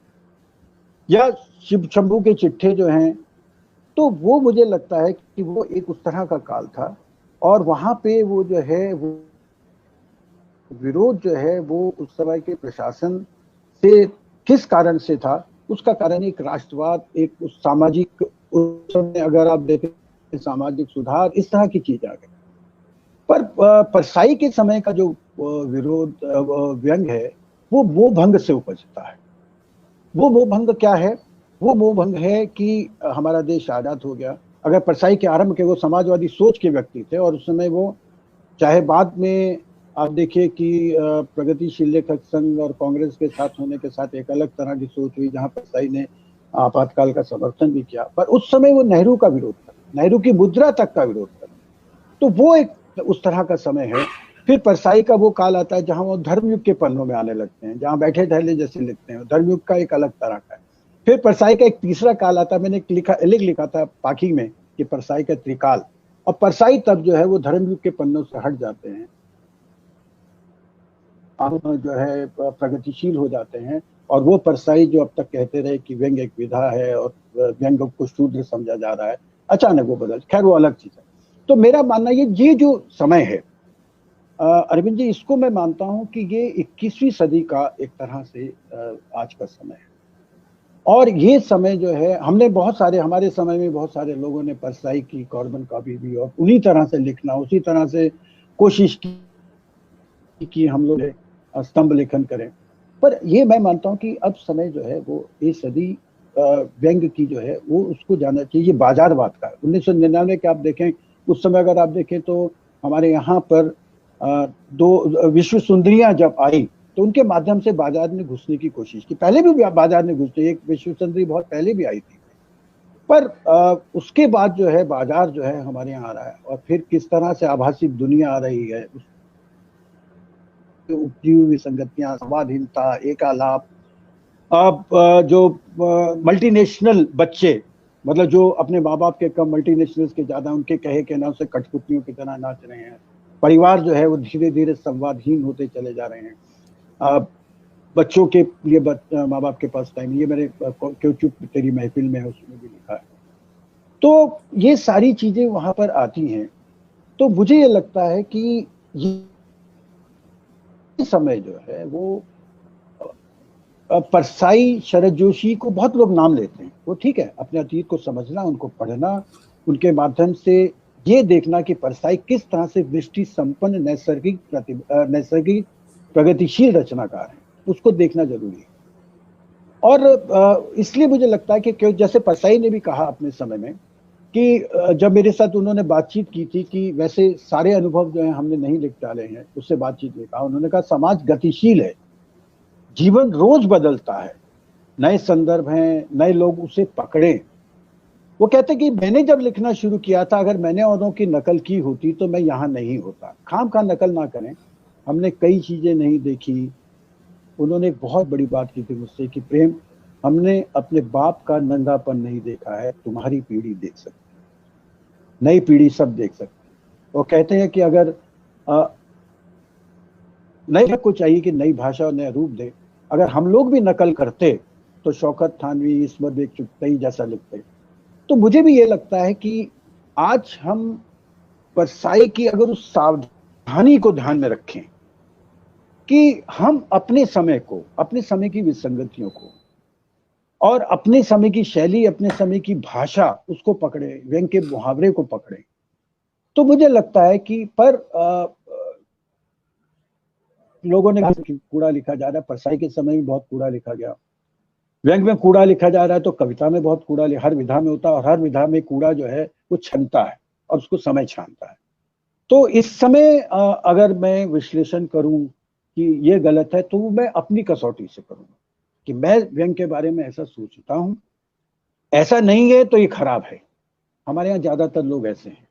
या शिव शंभू के चिट्ठे जो हैं, तो वो मुझे लगता है कि वो एक उस तरह का काल था, और वहां पे वो जो है वो विरोध जो है वो उस समय के प्रशासन से किस कारण से था, उसका कारण एक राष्ट्रवाद, एक उस सामाजिक, उस समय अगर आप देखें सामाजिक सुधार, इस तरह की चीज आ गई। पर परसाई के समय का जो विरोध व्यंग है वो मोह भंग से उपजता है। वो मोह भंग क्या है? वो मोह भंग है कि हमारा देश आजाद हो गया। अगर परसाई के आरंभ के वो समाजवादी सोच के व्यक्ति थे, और उस समय वो, चाहे बाद में आप देखिए कि प्रगतिशील लेखक संघ और कांग्रेस के साथ होने के साथ एक अलग तरह की सोच हुई, जहां परसाई ने आपातकाल का समर्थन भी किया, पर उस समय वो नेहरू का विरोध कर, नेहरू की मुद्रा तक का विरोध कर, तो वो एक उस तरह का समय है। फिर परसाई का वो काल आता है जहां वो धर्मयुग के पन्नों में आने लगते हैं, जहां बैठे ठहले जैसे लिखते हैं, धर्मयुग का एक अलग तरह का है। फिर परसाई का एक तीसरा काल आता है, मैंने लिखा था पाखी में कि परसाई का त्रिकाल, और परसाई तब जो है वो धर्मयुग के पन्नों से हट जाते हैं, जो है प्रगतिशील हो जाते हैं। और वो परसाई जो अब तक कहते रहे कि व्यंग एक विधा है और व्यंग को शूद्र समझा जा रहा है, अचानक वो बदल, खैर वो अलग चीज है। तो मेरा मानना ये जो समय है अरविंद जी, इसको मैं मानता हूं कि ये 21वीं सदी का एक तरह से आज का समय है। और ये समय जो है, हमारे समय में बहुत सारे लोगों ने परसाई की कॉर्बन कॉपी भी, और उन्हीं तरह से लिखना, उसी तरह से कोशिश की कि हम लोग स्तंभ लेखन करें। पर ये मैं मानता हूं कि अब समय जो है वो ये सदी व्यंग की जो है वो उसको जाना चाहिए, बाजारवाद का। 1999 के आप देखें, उस समय अगर आप देखें तो हमारे यहाँ पर 2 विश्व सुंदरियां जब आई, तो उनके माध्यम से बाजार में घुसने की कोशिश की। पहले भी बाजार में घुसते, एक विश्व सुंदरी बहुत पहले भी आई थी, पर उसके बाद जो है बाजार जो है हमारे यहाँ आ रहा है, और फिर किस तरह से आभासी दुनिया आ रही है, उपजी हुई संगतियां, संवादहीनता, एकालाप। अब जो मल्टीनेशनल बच्चे, मतलब जो अपने माँ बाप के कम, मल्टीनेशनल्स के ज्यादा, उनके कहे के नाम से कठपुतलियों की तरह नाच रहे हैं। परिवार जो है वो धीरे धीरे संवादहीन होते चले जा रहे हैं। बच्चों के लिए माँ बाप के पास टाइम, ये मेरे क्यों चुप तेरी महफिल में है, उसमें भी लिखा है। तो ये सारी चीजें वहां पर आती हैं। तो मुझे ये लगता है कि ये समय जो है वो परसाई, शरद जोशी को बहुत लोग नाम लेते हैं, वो ठीक है, अपने अतीत को समझना, उनको पढ़ना, उनके माध्यम से ये देखना कि परसाई किस तरह से दृष्टि संपन्न नैसर्गिक प्रगतिशील रचनाकार है, उसको देखना जरूरी है। और इसलिए मुझे लगता है कि जैसे परसाई ने भी कहा अपने समय में कि जब मेरे साथ उन्होंने बातचीत की थी कि वैसे सारे अनुभव जो हैं हमने नहीं लिख डाले हैं, उससे बातचीत में कहा, उन्होंने कहा समाज गतिशील है, जीवन रोज बदलता है, नए संदर्भ हैं, नए लोग उसे पकड़े। वो कहते कि मैंने जब लिखना शुरू किया था, अगर मैंने औरों की नकल की होती तो मैं यहाँ नहीं होता। खाम खा नकल ना करें, हमने कई चीजें नहीं देखी। उन्होंने एक बहुत बड़ी बात की थी मुझसे कि प्रेम, हमने अपने बाप का नंगापन नहीं देखा है, तुम्हारी पीढ़ी देख सकती, नई पीढ़ी सब देख सकती। वो कहते हैं कि अगर नई को चाहिए कि नई भाषा और नया रूप दे, अगर हम लोग भी नकल करते तो शौकत थानवी, ईश्वर बेग चुगताई जैसा लिखते। तो मुझे भी ये लगता है कि आज हम परसाई की अगर उस सावधानी को ध्यान में रखें कि हम अपने समय को, अपने समय की विसंगतियों को और अपने समय की शैली, अपने समय की भाषा, उसको पकड़े, व्यंग के मुहावरे को पकड़े, तो मुझे लगता है कि लोगों ने कूड़ा लिखा जा रहा है, परसाई के समय में बहुत कूड़ा लिखा गया, व्यंग में कूड़ा लिखा जा रहा है, तो कविता में बहुत कूड़ा हर विधा में होता है, और हर विधा में कूड़ा जो है वो छनता है और उसको समय छानता है। तो इस समय अगर मैं विश्लेषण करूं कि ये गलत है, तो मैं अपनी कसौटी से करूंगा कि मैं व्यंग के बारे में ऐसा सोचता हूं, ऐसा नहीं है तो ये खराब है। हमारे यहाँ ज्यादातर लोग ऐसे हैं।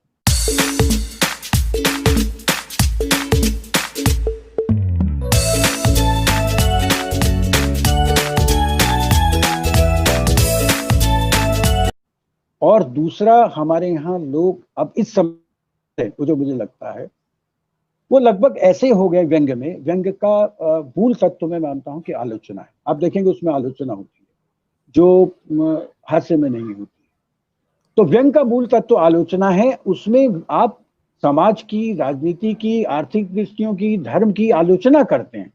और दूसरा, हमारे यहाँ लोग अब इस समय जो मुझे लगता है वो लगभग ऐसे हो गए व्यंग में। व्यंग का मूल तत्व मैं मानता हूं कि आलोचना है। आप देखेंगे उसमें आलोचना होती है जो हास्य में नहीं होती। तो व्यंग का मूल तत्व आलोचना है। उसमें आप समाज की, राजनीति की, आर्थिक दृष्टियों की, धर्म की आलोचना करते हैं,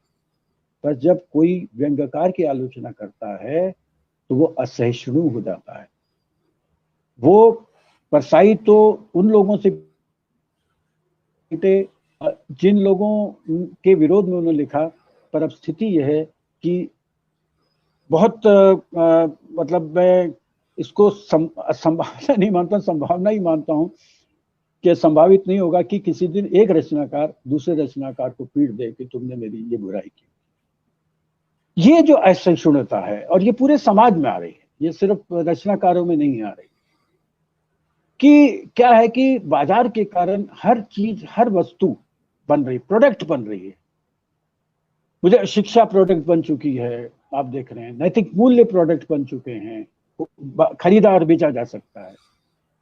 पर जब कोई व्यंग्यकार की आलोचना करता है तो वो असहिष्णु हो जाता है। वो परसाई तो उन लोगों से जिन लोगों के विरोध में उन्होंने लिखा, पर अब स्थिति यह है कि बहुत मतलब मैं इसको संभावना नहीं मानता, संभावना ही मानता हूं कि संभावित नहीं होगा कि किसी दिन एक रचनाकार दूसरे रचनाकार को पीट दे कि तुमने मेरी ये बुराई की। ये जो असहिष्णुता है, और ये पूरे समाज में आ रही है, ये सिर्फ रचनाकारों में नहीं आ रही, कि क्या है कि बाजार के कारण हर चीज, हर वस्तु बन रही, प्रोडक्ट बन रही है। मुझे शिक्षा प्रोडक्ट बन चुकी है, आप देख रहे हैं, नैतिक मूल्य प्रोडक्ट बन चुके हैं, खरीदा और बेचा जा सकता है।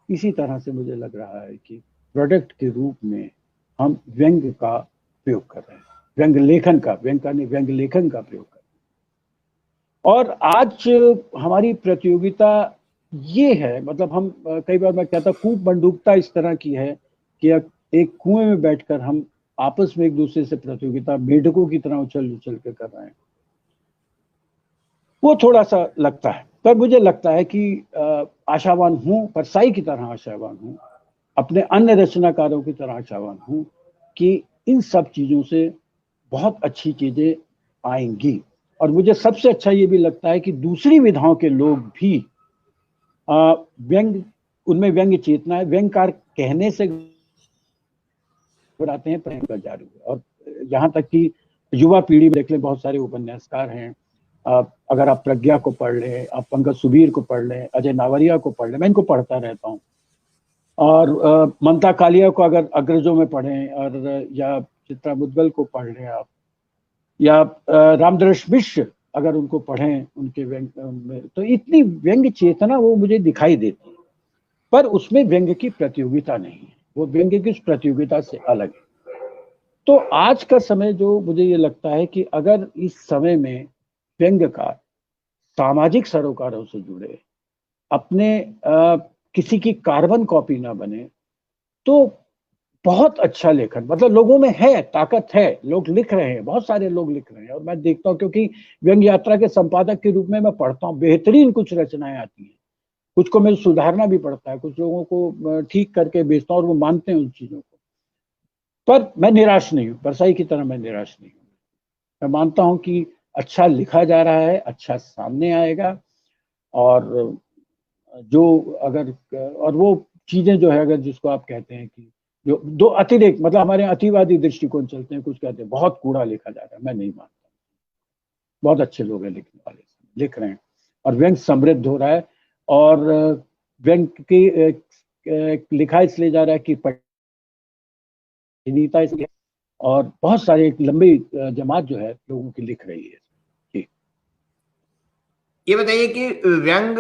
इसी तरह से मुझे लग रहा है कि प्रोडक्ट के रूप में हम व्यंग का प्रयोग कर रहे हैं, व्यंग लेखन का, व्यंग का नहीं, व्यंग लेखन का प्रयोग कर रहे हैं। और आज हमारी प्रतियोगिता ये है, मतलब हम कई बार मैं कहता कूप बंदूकता इस तरह की है कि एक कुएं में बैठकर हम आपस में एक दूसरे से प्रतियोगिता मेढकों की तरह उछल उछल के कर रहे हैं। वो थोड़ा सा लगता है, पर मुझे लगता है कि आशावान हूं, परसाई की तरह आशावान हूं, अपने अन्य रचनाकारों की तरह आशावान हूं कि इन सब चीजों से बहुत अच्छी चीजें आएंगी। और मुझे सबसे अच्छा ये भी लगता है कि दूसरी विधाओं के लोग भी व्यंग, उनमें व्यंग चेतना है, व्यंगकार कहने से घबराते हैं, प्रेम का जारू है। और यहाँ तक कि युवा पीढ़ी में देख लें, बहुत सारे उपन्यासकार हैं। अगर आप प्रज्ञा को पढ़ लें, आप पंकज सुबीर को पढ़ लें, अजय नावरिया को पढ़ लें, मैं इनको पढ़ता रहता हूँ। और ममता कालिया को अगर अग्रजों में पढ़ें, और या चित्रा मुदगल को पढ़ लें आप, या रामदर्श मिश्र अगर उनको पढ़ें, उनके व्यंग में तो इतनी व्यंग चेतना वो मुझे दिखाई देती है। पर उसमें व्यंग की प्रतियोगिता नहीं है, वो व्यंग की उस प्रतियोगिता से अलग है। तो आज का समय जो मुझे ये लगता है कि अगर इस समय में व्यंग्यकार सामाजिक सरोकारों से जुड़े, अपने किसी की कार्बन कॉपी ना बने, तो बहुत अच्छा लेखन, मतलब लोगों में है, ताकत है, लोग लिख रहे हैं, बहुत सारे लोग लिख रहे हैं। और मैं देखता हूँ, क्योंकि व्यंग यात्रा के संपादक के रूप में मैं पढ़ता हूँ, बेहतरीन कुछ रचनाएं आती हैं, कुछ को मुझे सुधारना भी पड़ता है, कुछ लोगों को ठीक करके बेचता हूँ और वो मानते हैं उन चीजों को। पर मैं निराश नहीं हूँ, परसाई की तरह मैं निराश नहीं हूँ। मैं मानता हूँ कि अच्छा लिखा जा रहा है, अच्छा सामने आएगा। और जो अगर, और वो चीजें जो है, अगर जिसको आप कहते हैं कि जो दो अतिरेक, मतलब हमारे यहाँ अतिवादी दृष्टिकोण चलते हैं, कुछ कहते हैं बहुत कूड़ा लिखा जा रहा है, मैं नहीं मानता। बहुत अच्छे लोग हैं लिखने वाले, लिख रहे हैं और व्यंग समृद्ध हो रहा है। और व्यंग की लिखा इसलिए जा रहा है कि पठनीयता इसलिए, और बहुत सारे एक लंबी जमात जो है लोगों की लिख रही है। ये बताइए कि व्यंग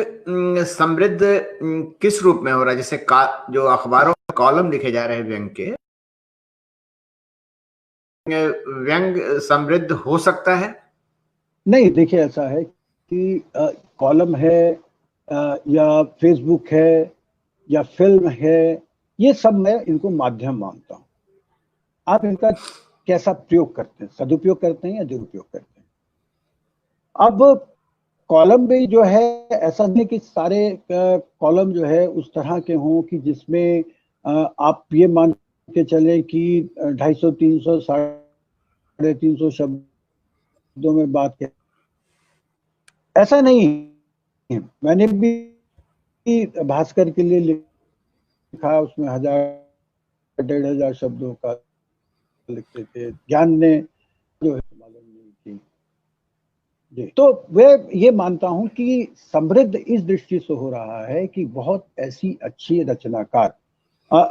समृद्ध किस रूप में हो रहा है? जैसे जो अखबारों में कॉलम लिखे जा रहे हैं व्यंग के, व्यंग समृद्ध हो सकता है? नहीं, देखिए ऐसा है कि कॉलम है या फेसबुक है या फिल्म है, ये सब मैं इनको माध्यम मानता हूँ। आप इनका कैसा प्रयोग करते हैं, सदुपयोग करते हैं या दुरुपयोग करते हैं। अब कॉलम भी जो है, ऐसा नहीं कि सारे कॉलम जो है उस तरह के हों कि जिसमें आप ये मान के चले कि 250, 300, 350 शब्दों में बात कर, ऐसा नहीं है। मैंने भी भास्कर के लिए लिखा, उसमें 1000, 1500 शब्दों का लिखते थे। ज्ञान ने जो है मालूम नहीं की जी। तो वे ये मानता हूं कि समृद्ध इस दृष्टि से हो रहा है कि बहुत ऐसी अच्छी रचनाकार,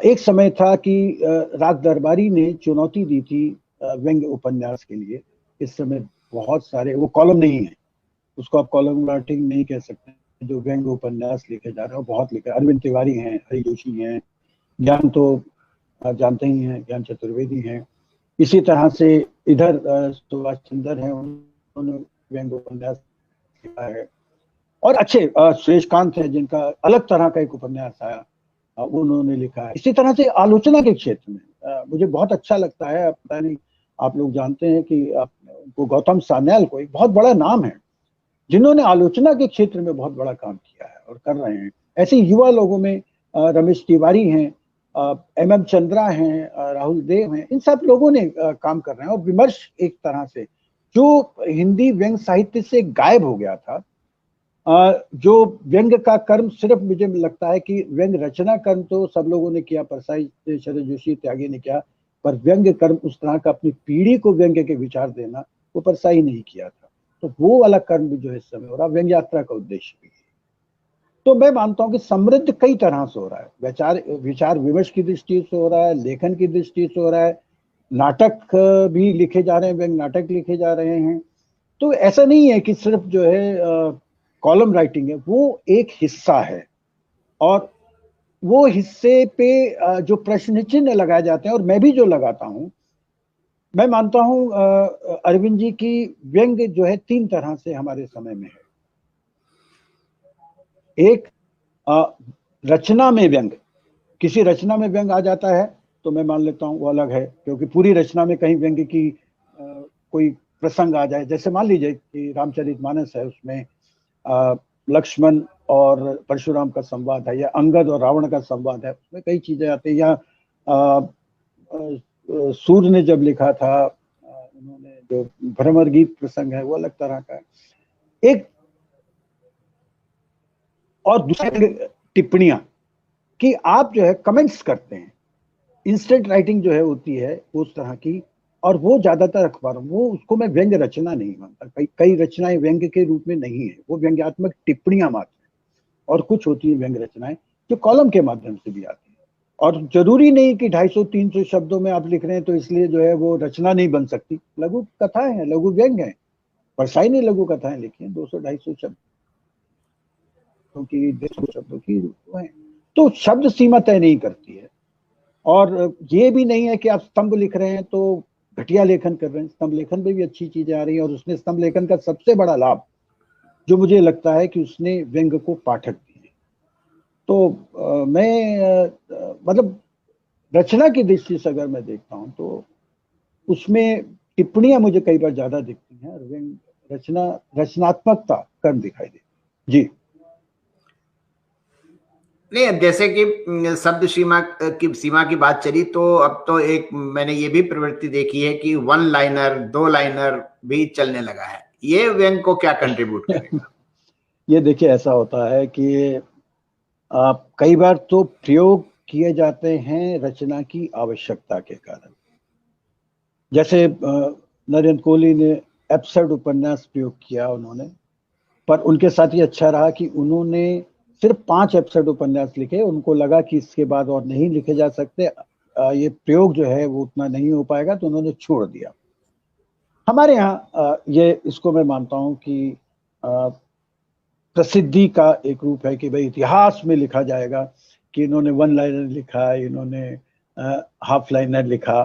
एक समय था कि राज दरबारी ने चुनौती दी थी व्यंग उपन्यास के लिए। इस समय बहुत सारे, वो कॉलम नहीं है, उसको आप कॉलम राइटिंग नहीं कह सकते, जो व्यंग उपन्यास लिखे जा रहे हैं बहुत लिखे। अरविंद तिवारी हैं, हरि जोशी हैं, ज्ञान तो जानते ही हैं, ज्ञान चतुर्वेदी हैं। इसी तरह से इधर सुभाष चंद्र हैं, उन्होंने व्यंग उपन्यास लिखा है। और अच्छे सुरेश कांत हैं, जिनका अलग तरह का एक उपन्यास आया, उन्होंने लिखा है। इसी तरह से आलोचना के क्षेत्र में मुझे बहुत अच्छा लगता है। पता नहीं आप लोग जानते हैं कि गौतम सान्याल को, एक बहुत बड़ा नाम है जिन्होंने आलोचना के क्षेत्र में बहुत बड़ा काम किया है और कर रहे हैं। ऐसे युवा लोगों में रमेश तिवारी हैं, MM चंद्रा हैं, राहुल देव हैं, इन सब लोगों ने काम कर रहे हैं। और विमर्श एक तरह से जो हिंदी व्यंग साहित्य से गायब हो गया था, जो व्यंग का कर्म सिर्फ, मुझे लगता है कि व्यंग रचना कर्म तो सब लोगों ने किया, परसाई, शरद जोशी इत्यादि ने किया, पर व्यंग कर्म उस तरह का अपनी पीढ़ी को व्यंग के विचार देना, वो परसाई नहीं किया था। तो वो वाला कर्म भी जो है इस समय हो रहा, व्यंग यात्रा का उद्देश्य भी। तो मैं मानता हूं कि समृद्ध कई तरह से हो रहा है। विचार विमर्श की दृष्टि से हो रहा है, लेखन की दृष्टि से हो रहा है, नाटक भी लिखे जा रहे हैं, व्यंग नाटक लिखे जा रहे हैं। तो ऐसा नहीं है कि सिर्फ जो है कॉलम राइटिंग है, वो एक हिस्सा है। और वो हिस्से पे जो प्रश्न चिन्ह लगाए जाते हैं, और मैं भी जो लगाता हूं, मैं मानता हूं अरविंद जी की व्यंग जो है 3 तरह से हमारे समय में है। एक रचना में व्यंग, किसी रचना में व्यंग आ जाता है तो मैं मान लेता हूं वो अलग है, क्योंकि पूरी रचना में कहीं व्यंग की कोई प्रसंग आ जाए। जैसे मान लीजिए कि रामचरितमानस है, उसमें लक्ष्मण और परशुराम का संवाद है, या अंगद और रावण का संवाद है, उसमें कई चीजें आती हैं। या सूर्य ने जब लिखा था, उन्होंने जो भ्रमर गीत प्रसंग है, वो अलग तरह का है। एक और दूसरी टिप्पणियां, कि आप जो है कमेंट्स करते हैं, इंस्टेंट राइटिंग जो है होती है उस तरह की, और वो ज्यादातर अखबारों, वो उसको मैं व्यंग रचना नहीं मानता। कई रचनाएं व्यंग के रूप में नहीं है, वो व्यंग्यात्मक टिप्पणियां मात्र है। और कुछ होती है व्यंग रचनाएं जो कॉलम के माध्यम से भी आती है। और जरूरी नहीं कि 250-300 शब्दों में आप लिख रहे हैं तो इसलिए जो है वो रचना नहीं बन सकती। लघु कथाएं हैं, लघु व्यंग है। परसाई ने लघु कथाएं लिखी हैं 200-250 शब्दों की, 150 शब्दों की है। तो शब्द सीमा तय नहीं करती है। और ये भी नहीं है कि आप स्तंभ लिख रहे हैं तो घटिया लेखन कर रहे हैं। स्तंभ लेखन में भी अच्छी चीजें आ रही हैं। और उसने स्तंभ लेखन का सबसे बड़ा लाभ जो मुझे लगता है कि उसने व्यंग को पाठक दिए। तो मैं मतलब रचना की दृष्टि से अगर मैं देखता हूं तो उसमें टिप्पणियां मुझे कई बार ज्यादा दिखती हैं, और व्यंग रचनात्मकता कम दिखाई देती। जी नहीं, अब जैसे कि शब्द सीमा की बात चली, तो अब तो एक मैंने ये भी प्रवृत्ति देखी है कि 1 लाइनर 2 लाइनर भी चलने लगा है। ये व्यंग को क्या कंट्रीब्यूट करेगा? ये देखिए, ऐसा होता है कि कई बार तो प्रयोग किए जाते हैं रचना की आवश्यकता के कारण। जैसे नरेंद्र कोहली ने एब्सर्ड उपन्यास प्रयोग किया उन्होंने, पर उनके साथ ये अच्छा रहा कि उन्होंने सिर्फ 5 एब्सर्ड उपन्यास लिखे। उनको लगा कि इसके बाद और नहीं लिखे जा सकते, ये प्रयोग जो है वो उतना नहीं हो पाएगा, तो उन्होंने छोड़ दिया। हमारे यहाँ ये इसको मैं मानता हूँ कि प्रसिद्धि का एक रूप है कि भाई इतिहास में लिखा जाएगा कि इन्होंने वन लाइनर लिखा, इन्होंने हाफ लाइनर लिखा।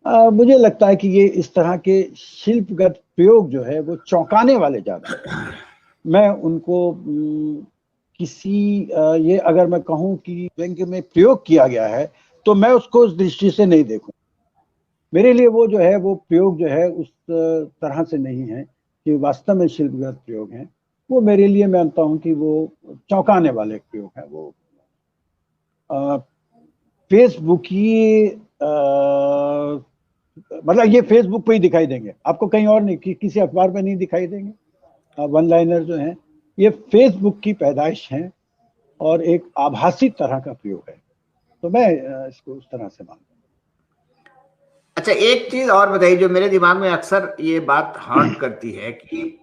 मुझे लगता है कि ये इस तरह के शिल्पगत प्रयोग जो है वो चौंकाने वाले ज्यादा हैं। मैं उनको किसी ये अगर मैं कहूँ कि व्यंग्य में प्रयोग किया गया है तो मैं उसको उस दृष्टि से नहीं देखूं। मेरे लिए वो जो है वो प्रयोग जो है उस तरह से नहीं है कि वास्तव में शिल्पगत प्रयोग है। वो मेरे लिए मैं मानता हूँ कि वो चौंकाने वाले प्रयोग है। वो फेसबुक की मतलब ये फेसबुक पे ही दिखाई देंगे, आपको कहीं और नहीं, किसी अखबार में नहीं दिखाई देंगे। वन लाइनर जो है ये फेसबुक की पैदाइश है और एक आभासी तरह का प्रयोग है। तो मैं इसको उस तरह से मानता हूँ। अच्छा, एक चीज और बताइए जो मेरे दिमाग में अक्सर ये बात हॉन्ट करती है कि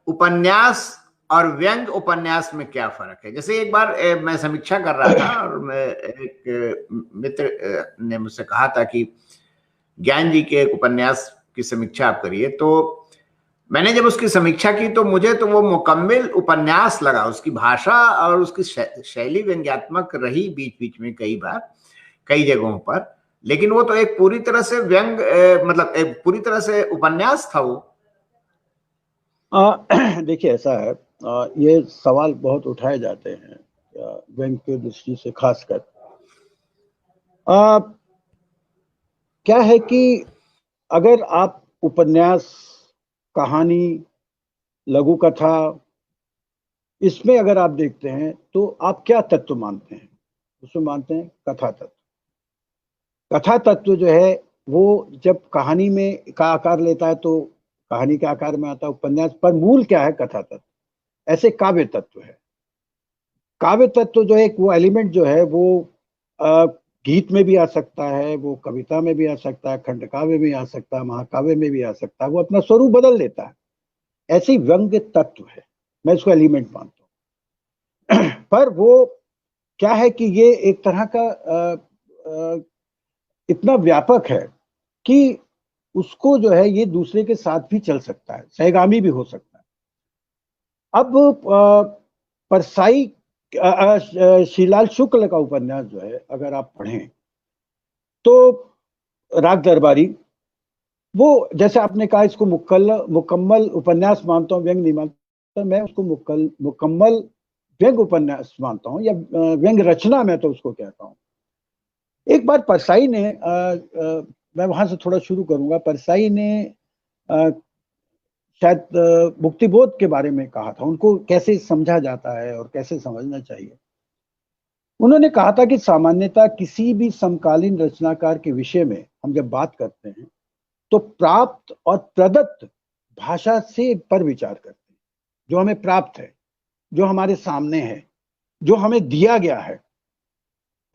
उपन्यास और व्यंग उपन्यास में क्या फर्क है। जैसे एक बार मैं समीक्षा कर रहा था और मैं एक मित्र ने मुझसे कहा था कि ज्ञान जी के एक उपन्यास की समीक्षा आप करिए, तो मैंने जब उसकी समीक्षा की तो मुझे तो वो मुकम्मल उपन्यास लगा। उसकी भाषा और उसकी शैली व्यंग्यात्मक रही बीच बीच में कई बार कई जगहों पर, लेकिन वो तो एक पूरी तरह से व्यंग मतलब एक पूरी तरह से उपन्यास था वो। देखिए ऐसा है, ये सवाल बहुत उठाए जाते हैं व्यंग की दृष्टि से खासकर। क्या है कि अगर आप उपन्यास, कहानी, लघु कथा, इसमें अगर आप देखते हैं तो आप क्या तत्व मानते हैं? उसमें मानते हैं कथा तत्व। कथा तत्व जो है वो जब कहानी में का आकार लेता है तो कहानी के आकार में आता है उपन्यास, पर मूल क्या है? कथा तत्व। ऐसे काव्य तत्व है। काव्य तत्व जो है वो एलिमेंट जो है वो गीत में भी आ सकता है, वो कविता में भी आ सकता है, खंड काव्य में आ सकता है, महाकाव्य में भी आ सकता है, वो अपना स्वरूप बदल लेता है। ऐसी व्यंग्य तत्व है, मैं इसको एलिमेंट मानता हूँ। पर वो क्या है कि ये एक तरह का इतना व्यापक है कि उसको जो है ये दूसरे के साथ भी चल सकता है, सहगामी भी हो सकता है। अब परसाई श्रीलाल शुक्ल का उपन्यास जो है अगर आप पढ़ें तो राग दरबारी, वो जैसे आपने कहा इसको मुकम्मल उपन्यास मानता हूँ, व्यंग नहीं मानता। मैं उसको मुकम्मल व्यंग उपन्यास मानता हूँ, या व्यंग रचना मैं तो उसको कहता हूँ। एक बार परसाई ने मैं वहां से थोड़ा शुरू करूंगा। परसाई ने शायद मुक्तिबोध के बारे में कहा था, उनको कैसे समझा जाता है और कैसे समझना चाहिए। उन्होंने कहा था कि सामान्यतः किसी भी समकालीन रचनाकार के विषय में हम जब बात करते हैं तो प्राप्त और प्रदत्त भाषा से पर विचार करते हैं। जो हमें प्राप्त है, जो हमारे सामने है, जो हमें दिया गया है।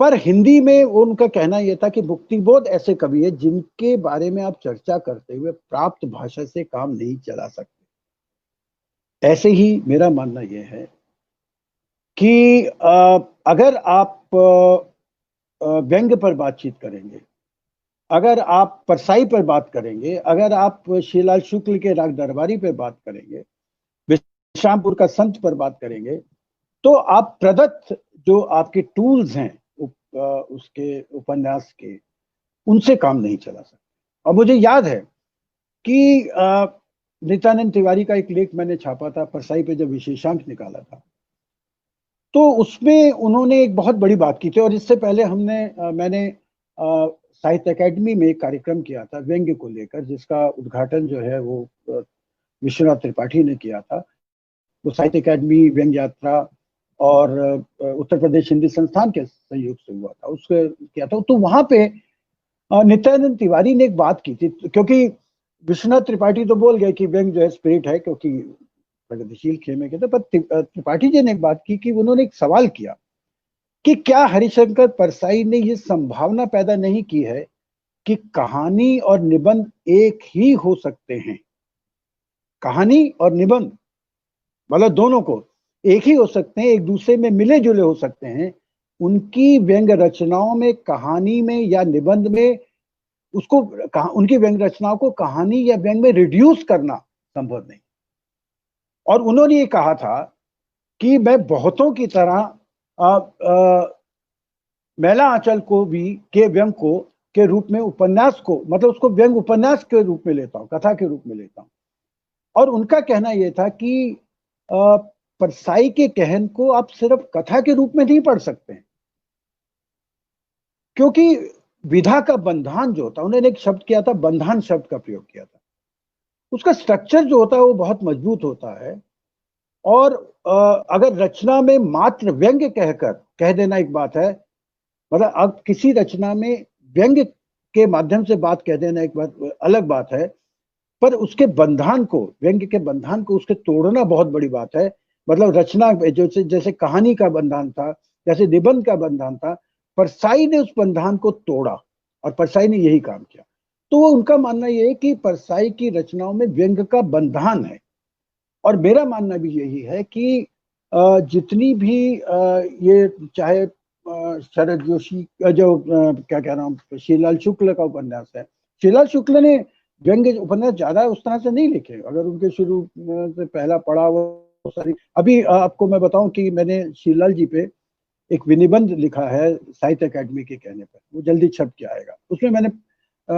पर हिंदी में उनका कहना यह था कि मुक्तिबोध ऐसे कवि है जिनके बारे में आप चर्चा करते हुए प्राप्त भाषा से काम नहीं चला सकते। ऐसे ही मेरा मानना यह है कि अगर आप व्यंग्य पर बातचीत करेंगे, अगर आप परसाई पर बात करेंगे, अगर आप श्रीलाल शुक्ल के राग दरबारी पर बात करेंगे, विश्रामपुर का संत पर बात करेंगे, तो आप प्रदत्त जो आपके टूल्स हैं उसके उपन्यास के, उनसे काम नहीं चला सकते। और मुझे याद है कि नित्यानंद तिवारी का एक लेख मैंने छापा था परसाई पे, जब विशेषांक निकाला था, तो उसमें उन्होंने एक बहुत बड़ी बात की थी। और इससे पहले मैंने साहित्य अकेडमी में एक कार्यक्रम किया था व्यंग्य को लेकर, जिसका उद्घाटन जो है वो विश्वनाथ त्रिपाठी ने किया था। वो साहित्य अकेडमी व्यंग्य यात्रा और उत्तर प्रदेश हिंदी संस्थान के सहयोग से हुआ था, उसके किया था। तो वहां पे नित्यानंद तिवारी ने एक बात की थी, क्योंकि विश्वनाथ त्रिपाठी तो बोल गए कि व्यंग्य जो है स्पिरिट है, क्योंकि प्रगतिशील खेमे के थे। पर त्रिपाठी जी ने एक बात की कि उन्होंने एक सवाल किया कि क्या हरिशंकर परसाई ने ये संभावना पैदा नहीं की है कि कहानी और निबंध एक ही हो सकते हैं। कहानी और निबंध मतलब दोनों को एक ही हो सकते हैं, एक दूसरे में मिले जुले हो सकते हैं। उनकी व्यंग रचनाओं में, कहानी में या निबंध में उसको उनकी व्यंग रचनाओं को कहानी या व्यंग में रिड्यूस करना संभव नहीं। और उन्होंने ये कहा था कि मैं बहुतों की तरह मैला आंचल को भी के व्यंग को के रूप में उपन्यास को, मतलब उसको व्यंग उपन्यास के रूप में लेता हूं, कथा के रूप में लेता हूं। और उनका कहना यह था कि परसाई के कहन को आप सिर्फ कथा के रूप में नहीं पढ़ सकते हैं, क्योंकि विधा का बंधान जो होता है, उन्होंने एक शब्द किया था, बंधान शब्द का प्रयोग किया था। उसका स्ट्रक्चर जो होता है वो बहुत मजबूत होता है। और अगर रचना में मात्र व्यंग्य कहकर कह देना एक बात है, मतलब अब किसी रचना में व्यंग्य के माध्यम से बात कह देना एक बात अलग बात है, पर उसके बंधान को, व्यंग्य के बंधान को उसके तोड़ना बहुत बड़ी बात है। मतलब रचना जैसे कहानी का बंधान था, जैसे निबंध का बंधान था, परसाई ने उस बंधान को तोड़ा और परसाई ने यही काम किया। तो उनका मानना यह है कि परसाई की रचनाओं में व्यंग्य का बंधान है। और मेरा मानना भी यही है कि जितनी भी ये चाहे शरद जोशी जो क्या कह रहा हूँ, श्रीलाल शुक्ल का उपन्यास है, श्रीलाल शुक्ल ने व्यंग्य उपन्यास ज्यादा उस तरह से नहीं लिखे। अगर उनके शुरू से पहला पढ़ा वो सारी, अभी आपको मैं बताऊं कि मैंने श्रीलाल जी पे एक विनिबंध लिखा है साहित्य अकादमी के कहने पर, वो जल्दी छप के आएगा। उसमें मैंने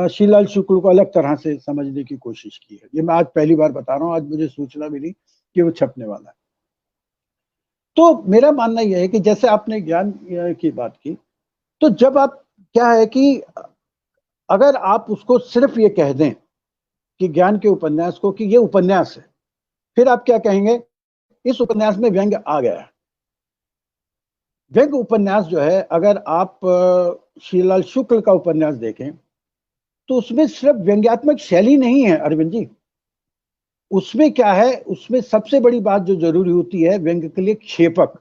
श्रीलाल शुक्ल को अलग तरह से समझने की कोशिश की है। ये मैं आज पहली बार बता रहा हूँ, आज मुझे सूचना मिली कि वो छपने वाला है। तो मेरा मानना यह है कि जैसे आपने ज्ञान की बात की, तो जब आप क्या है कि अगर आप उसको सिर्फ ये कह दें कि ज्ञान के उपन्यास को कि ये उपन्यास है, फिर आप क्या कहेंगे, इस उपन्यास में व्यंग्य आ गया है। व्यंग्य उपन्यास जो है, अगर आप श्रीलाल शुक्ल का उपन्यास देखें तो उसमें सिर्फ व्यंग्यात्मक शैली नहीं है अरविंद जी, उसमें क्या है, उसमें सबसे बड़ी बात जो जरूरी होती है व्यंग्य के लिए क्षेपक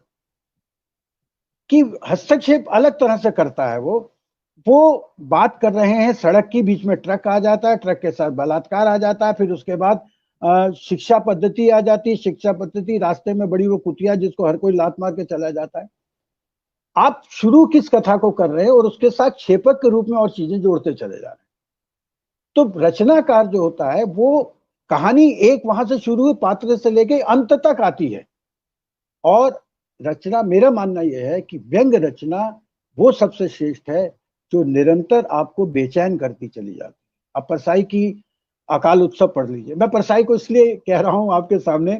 कि हस्तक्षेप अलग तरह से करता है। वो बात कर रहे हैं सड़क की, बीच में ट्रक आ जाता है, ट्रक के साथ बलात्कार आ जाता है, फिर उसके बाद शिक्षा पद्धति आ जाती है, शिक्षा पद्धति रास्ते में बड़ी वो कुतिया जिसको हर कोई लात मार के चला जाता है। आप शुरू किस कथा को कर रहे हैं और उसके साथ क्षेपक के रूप में और चीजें जोड़ते चले जा रहे हैं। तो रचनाकार जो होता है वो कहानी एक वहां से शुरू हुई पात्र से लेके अंत तक आती है। और रचना, मेरा मानना यह है कि व्यंग रचना वो सबसे श्रेष्ठ है जो निरंतर आपको बेचैन करती चली जाती है। अब परसाई की अकाल उत्सव पढ़ लीजिए। मैं परसाई को इसलिए कह रहा हूं आपके सामने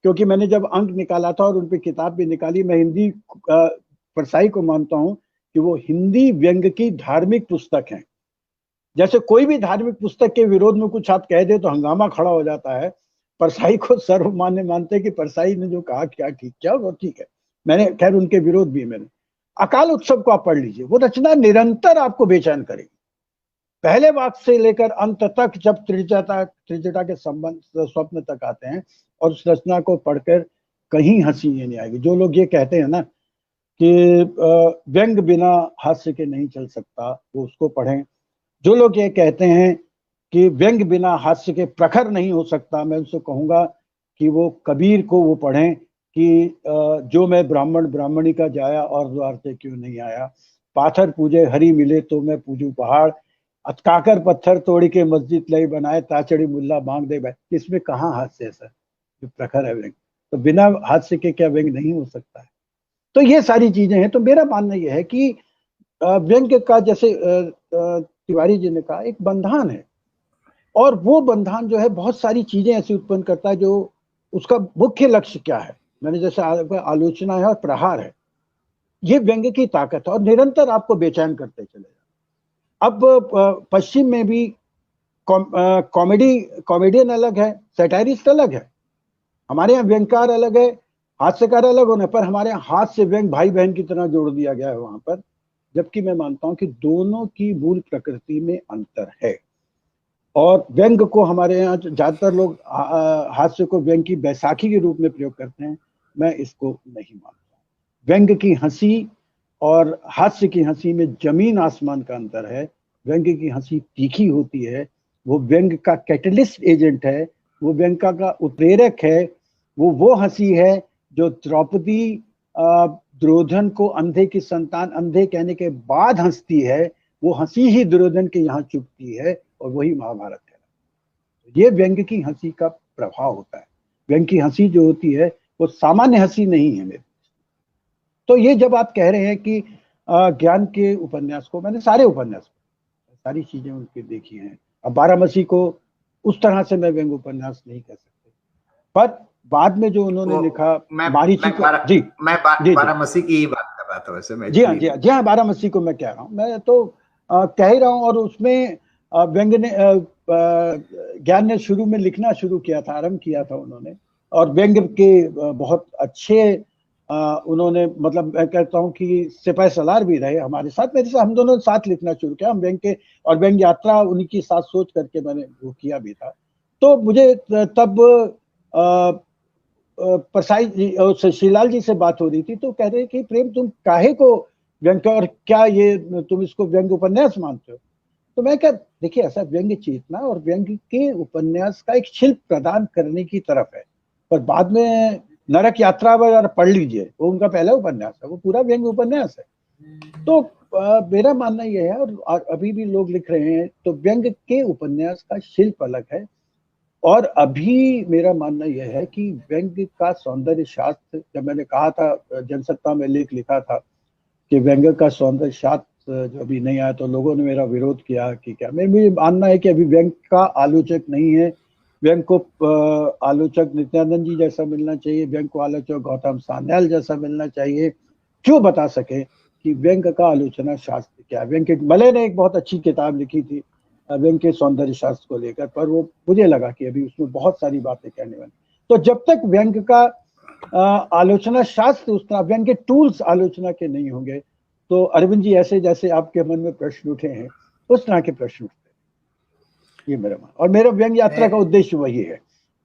क्योंकि मैंने जब अंक निकाला था और उन पे किताब भी निकाली, मैं हिंदी परसाई को मानता हूं कि वो हिंदी व्यंग की धार्मिक पुस्तक है। जैसे कोई भी धार्मिक पुस्तक के विरोध में कुछ आप कह दे तो हंगामा खड़ा हो जाता है, परसाई को सर्वमान्य मानते हैं कि परसाई ने जो कहा क्या ठीक, क्या वो ठीक है। मैंने खैर उनके विरोध भी, मैंने अकाल उत्सव को आप पढ़ लीजिए, वो रचना निरंतर आपको बेचैन करेगी पहले वाक्य से लेकर अंत तक। जब त्रिजटा के संबंध स्वप्न तक आते हैं और उस रचना को पढ़कर कहीं हंसी ये नहीं आएगी। जो लोग ये कहते हैं ना कि व्यंग बिना हास्य के नहीं चल सकता, वो उसको पढ़ें। जो लोग ये कहते हैं कि व्यंग बिना हास्य के प्रखर नहीं हो सकता, मैं उनसे कहूंगा कि वो कबीर को वो पढ़ें कि जो मैं ब्राह्मण ब्राह्मणी का जाया और द्वार से क्यों नहीं आया, पाथर पूजे हरी मिले तो मैं पूजू पहाड़, अतकाकर पत्थर तोड़ी के मस्जिद लई बनाए, ताचड़ी मुल्ला मांग दे भाई। इसमें कहाँ हास्य है सर, जो प्रखर है व्यंग, तो बिना हास्य के क्या व्यंग नहीं हो सकता है। तो ये सारी चीजें हैं। तो मेरा मानना यह है कि व्यंग का, जैसे तिवारी जी ने कहा, एक बंधान है और वो बंधान जो है बहुत सारी चीजें ऐसी उत्पन्न करता है जो उसका मुख्य लक्ष्य क्या है, मैंने जैसे आलोचना है और प्रहार है, ये व्यंग्य की ताकत है और निरंतर आपको बेचैन करते चले जाए। अब पश्चिम में भी कॉमेडियन अलग है, सैटारिस्ट अलग है, हमारे यहाँ व्यंगकार अलग है, हास्यकार अलग होने पर हमारे यहाँ हास्य व्यंग भाई बहन की तरह जोड़ दिया गया है वहां पर। जबकि मैं मानता हूं कि दोनों की मूल प्रकृति में अंतर है। और व्यंग को हमारे यहाँ ज्यादातर लोग हास्य को व्यंग की बैसाखी के रूप में प्रयोग करते हैं। मैं इसको नहीं मानता। व्यंग की हंसी और हास्य की हंसी में जमीन आसमान का अंतर है। व्यंग की हंसी तीखी होती है, वो व्यंग का कैटलिस्ट एजेंट है, वो व्यंग का उत्प्रेरक है। वो हंसी है जो द्रौपदी दुर्योधन को अंधे की संतान अंधे कहने के बाद हंसती है, वो हंसी ही दुर्योधन के यहाँ चुभती है, और वही महाभारत है। ये व्यंग की हंसी का प्रभाव होता है। व्यंग की हंसी जो होती है वो सामान्य हंसी नहीं है मेरे। तो ये जब आप कह रहे हैं कि ज्ञान के उपन्यास को, मैंने सारे उपन्यास, सारी चीजें उनकी देखी हैं। अब बारामसी को उस तरह से मैं व्यंग उपन्यास नहीं कह सकते, पर बाद में जो उन्होंने लिखा मारीची को, जी जी बारामसी की ही बात कर रहा था वैसे मैं। जी हाँ जी हाँ, बारामसी को मैं कह रहा हूँ। मैं तो कह ही रहा हूँ। और उसमें व्यंग ने ज्ञान ने शुरू में लिखना शुरू किया था, आरंभ किया था उन्होंने, और व्यंग के बहुत अच्छे उन्होंने, मतलब मैं कहता हूँ कि सिपाही सलार भी रहे हमारे साथ। मेरे साथ हम दोनों साथ लिखना शुरू किया, हम व्यंग के और व्यंग यात्रा उन्हीं की साथ सोच करके मैंने वो किया भी था। तो मुझे तब परसाई जी और शीलाल जी से बात हो रही थी, तो कह रहे कि प्रेम तुम काहे को व्यंग, और क्या ये तुम इसको व्यंग उपन्यास मानते हो? तो मैं क्या, देखिए ऐसा व्यंग चेतना और व्यंग के उपन्यास का एक शिल्प प्रदान करने की तरफ है। पर बाद में नरक यात्रा वगैरह पढ़ लीजिए, वो उनका पहला उपन्यास है, वो पूरा व्यंग उपन्यास है। तो मेरा मानना यह है, और अभी भी लोग लिख रहे हैं, तो व्यंग के उपन्यास का शिल्प अलग है। और अभी मेरा मानना यह है कि व्यंग का सौंदर्य शास्त्र, जब मैंने कहा था जनसत्ता में लेख लिखा था कि व्यंग का सौंदर्य शास्त्र जो अभी नहीं आया, तो लोगों ने मेरा विरोध किया कि क्या। मुझे मानना है कि अभी व्यंग का आलोचक नहीं है। व्यंग को आलोचक नित्यानंद जी जैसा मिलना चाहिए, व्यंग को आलोचक गौतम सान्याल जैसा मिलना चाहिए, जो बता सके कि व्यंग का आलोचना शास्त्र क्या है। व्यंग के मले ने एक बहुत अच्छी किताब लिखी थी व्यंग के सौंदर्य शास्त्र को लेकर, पर वो मुझे लगा कि अभी उसमें बहुत सारी बातें कहने वाली। तो जब तक व्यंग का आलोचना शास्त्र, उस तरह व्यंग के टूल्स आलोचना के नहीं होंगे, तो अरविंद जी ऐसे जैसे आपके मन में प्रश्न उठे हैं उस तरह के प्रश्न उठते हैं, ये मेरा मान। और मेरा व्यंग यात्रा का उद्देश्य वही है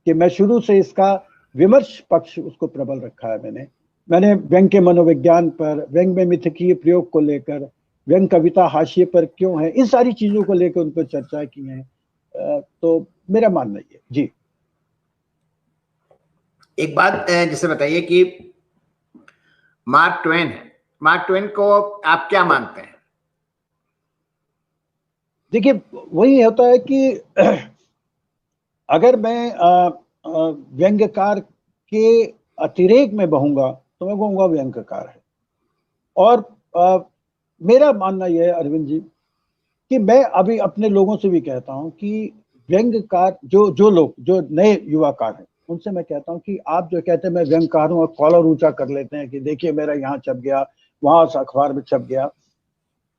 कि मैं शुरू से इसका विमर्श पक्ष उसको प्रबल रखा है। मैंने व्यंग के मनोविज्ञान पर, व्यंग में मिथकीय प्रयोग को लेकर, व्यंग कविता हाशिए पर क्यों है, इन सारी चीजों को लेकर उन पर चर्चा की है। तो मेरा मानना ये जी। एक बात जैसे बताइए कि मार्क ट्वेन है, मार्क ट्वेन को आप क्या मानते हैं? देखिए वही होता है कि अगर मैं व्यंग्यकार के अतिरेक में बहूंगा तो मैं कहूंगा व्यंग्यकार है। और मेरा मानना यह है अरविंद जी कि मैं अभी अपने लोगों से भी कहता हूं कि व्यंग्यकार जो लोग जो नए युवाकार हैं उनसे मैं कहता हूं कि आप जो कहते हैं मैं व्यंग्यकार हूं, और कॉलर ऊंचा कर लेते हैं कि देखिए मेरा यहाँ छप गया, वहां अखबार में छप गया,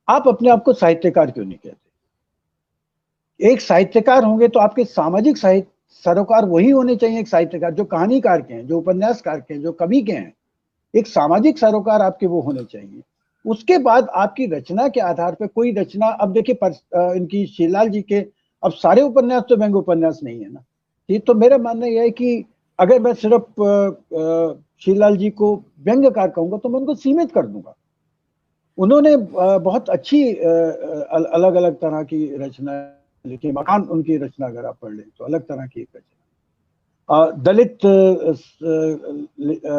आप अपने आप को साहित्यकार क्यों नहीं कहते? एक साहित्यकार होंगे तो आपके सामाजिक साहित्य सरोकार वही होने चाहिए। एक साहित्यकार जो कहानीकार के हैं, जो उपन्यासकार के हैं, जो कवि के हैं, एक सामाजिक सरोकार आपके वो होने चाहिए। उसके बाद आपकी रचना के आधार पर कोई रचना, अब देखिए इनकी शीलाल जी के अब सारे उपन्यास तो व्यंग्य उपन्यास नहीं है ना। ये तो मेरा मानना यह है कि अगर मैं सिर्फ शीलाल जी को व्यंग्यकार कहूंगा तो मैं उनको सीमित कर दूंगा। उन्होंने बहुत अच्छी अलग अलग तरह की रचना लिखी। मकान उनकी रचना अगर आप पढ़ लें तो अलग तरह की एक रचना, दलित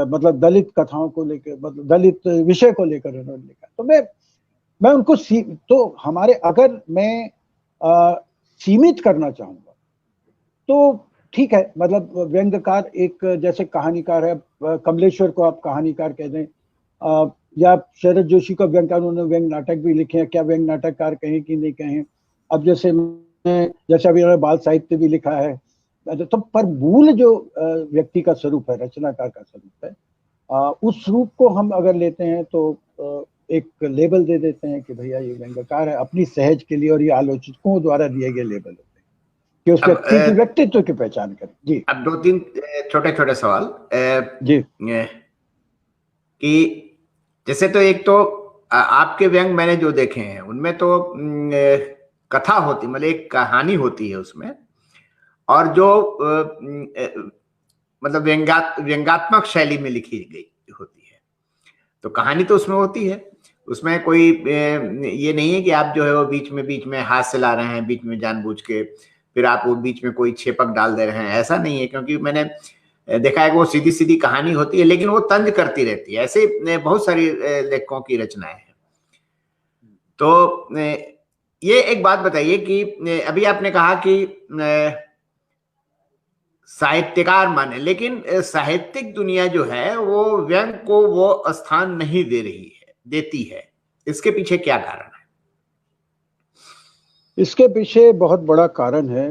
मतलब दलित कथाओं को लेकर, मतलब दलित विषय को लेकर उन्होंने लिखा। तो मैं उनको तो हमारे, अगर मैं सीमित करना चाहूंगा तो ठीक है, मतलब व्यंग्यकार एक जैसे कहानीकार है, कमलेश्वर को आप कहानीकार कह दें, या शरद जोशी का व्यंग्यकार, उन्होंने व्यंग नाटक भी लिखे हैं, क्या व्यंग नाटककार कहें कि नहीं कहें। अब जैसे अभी उन्होंने बाल साहित्य भी लिखा है। तो पर मूल जो व्यक्ति का स्वरूप है, रचनाकार का स्वरूप है, उस रूप को हम अगर लेते हैं तो एक लेबल दे देते हैं कि भैया ये व्यंग्यकार है, अपनी सहज के लिए, और ये आलोचकों द्वारा दिए गए लेबल होते हैं कि उस व्यक्ति की व्यक्तित्व की पहचान करें। जी अब दो तीन छोटे छोटे सवाल जी कि जैसे तो एक तो आपके व्यंग मैंने जो देखे हैं उनमें तो कथा होती, मतलब एक कहानी होती है उसमें, और जो मतलब व्यंग्यात्मक शैली में लिखी गई होती है। तो कहानी तो उसमें होती है, उसमें कोई ये नहीं है कि आप जो है वो बीच में हास्य ला रहे हैं, बीच में जानबूझ के फिर आप वो बीच में कोई छेपक डाल दे रहे हैं, ऐसा नहीं है। क्योंकि मैंने देखा है कि वो सीधी सीधी कहानी होती है, लेकिन वो तंज करती रहती है। ऐसे बहुत सारी लेखकों की रचनाएं हैं। तो ये एक बात बताइए कि अभी आपने कहा कि साहित्यकार माने, लेकिन साहित्यिक दुनिया जो है वो व्यंग को वो स्थान नहीं दे रही है, देती है। इसके पीछे क्या कारण है? इसके पीछे बहुत बड़ा कारण है।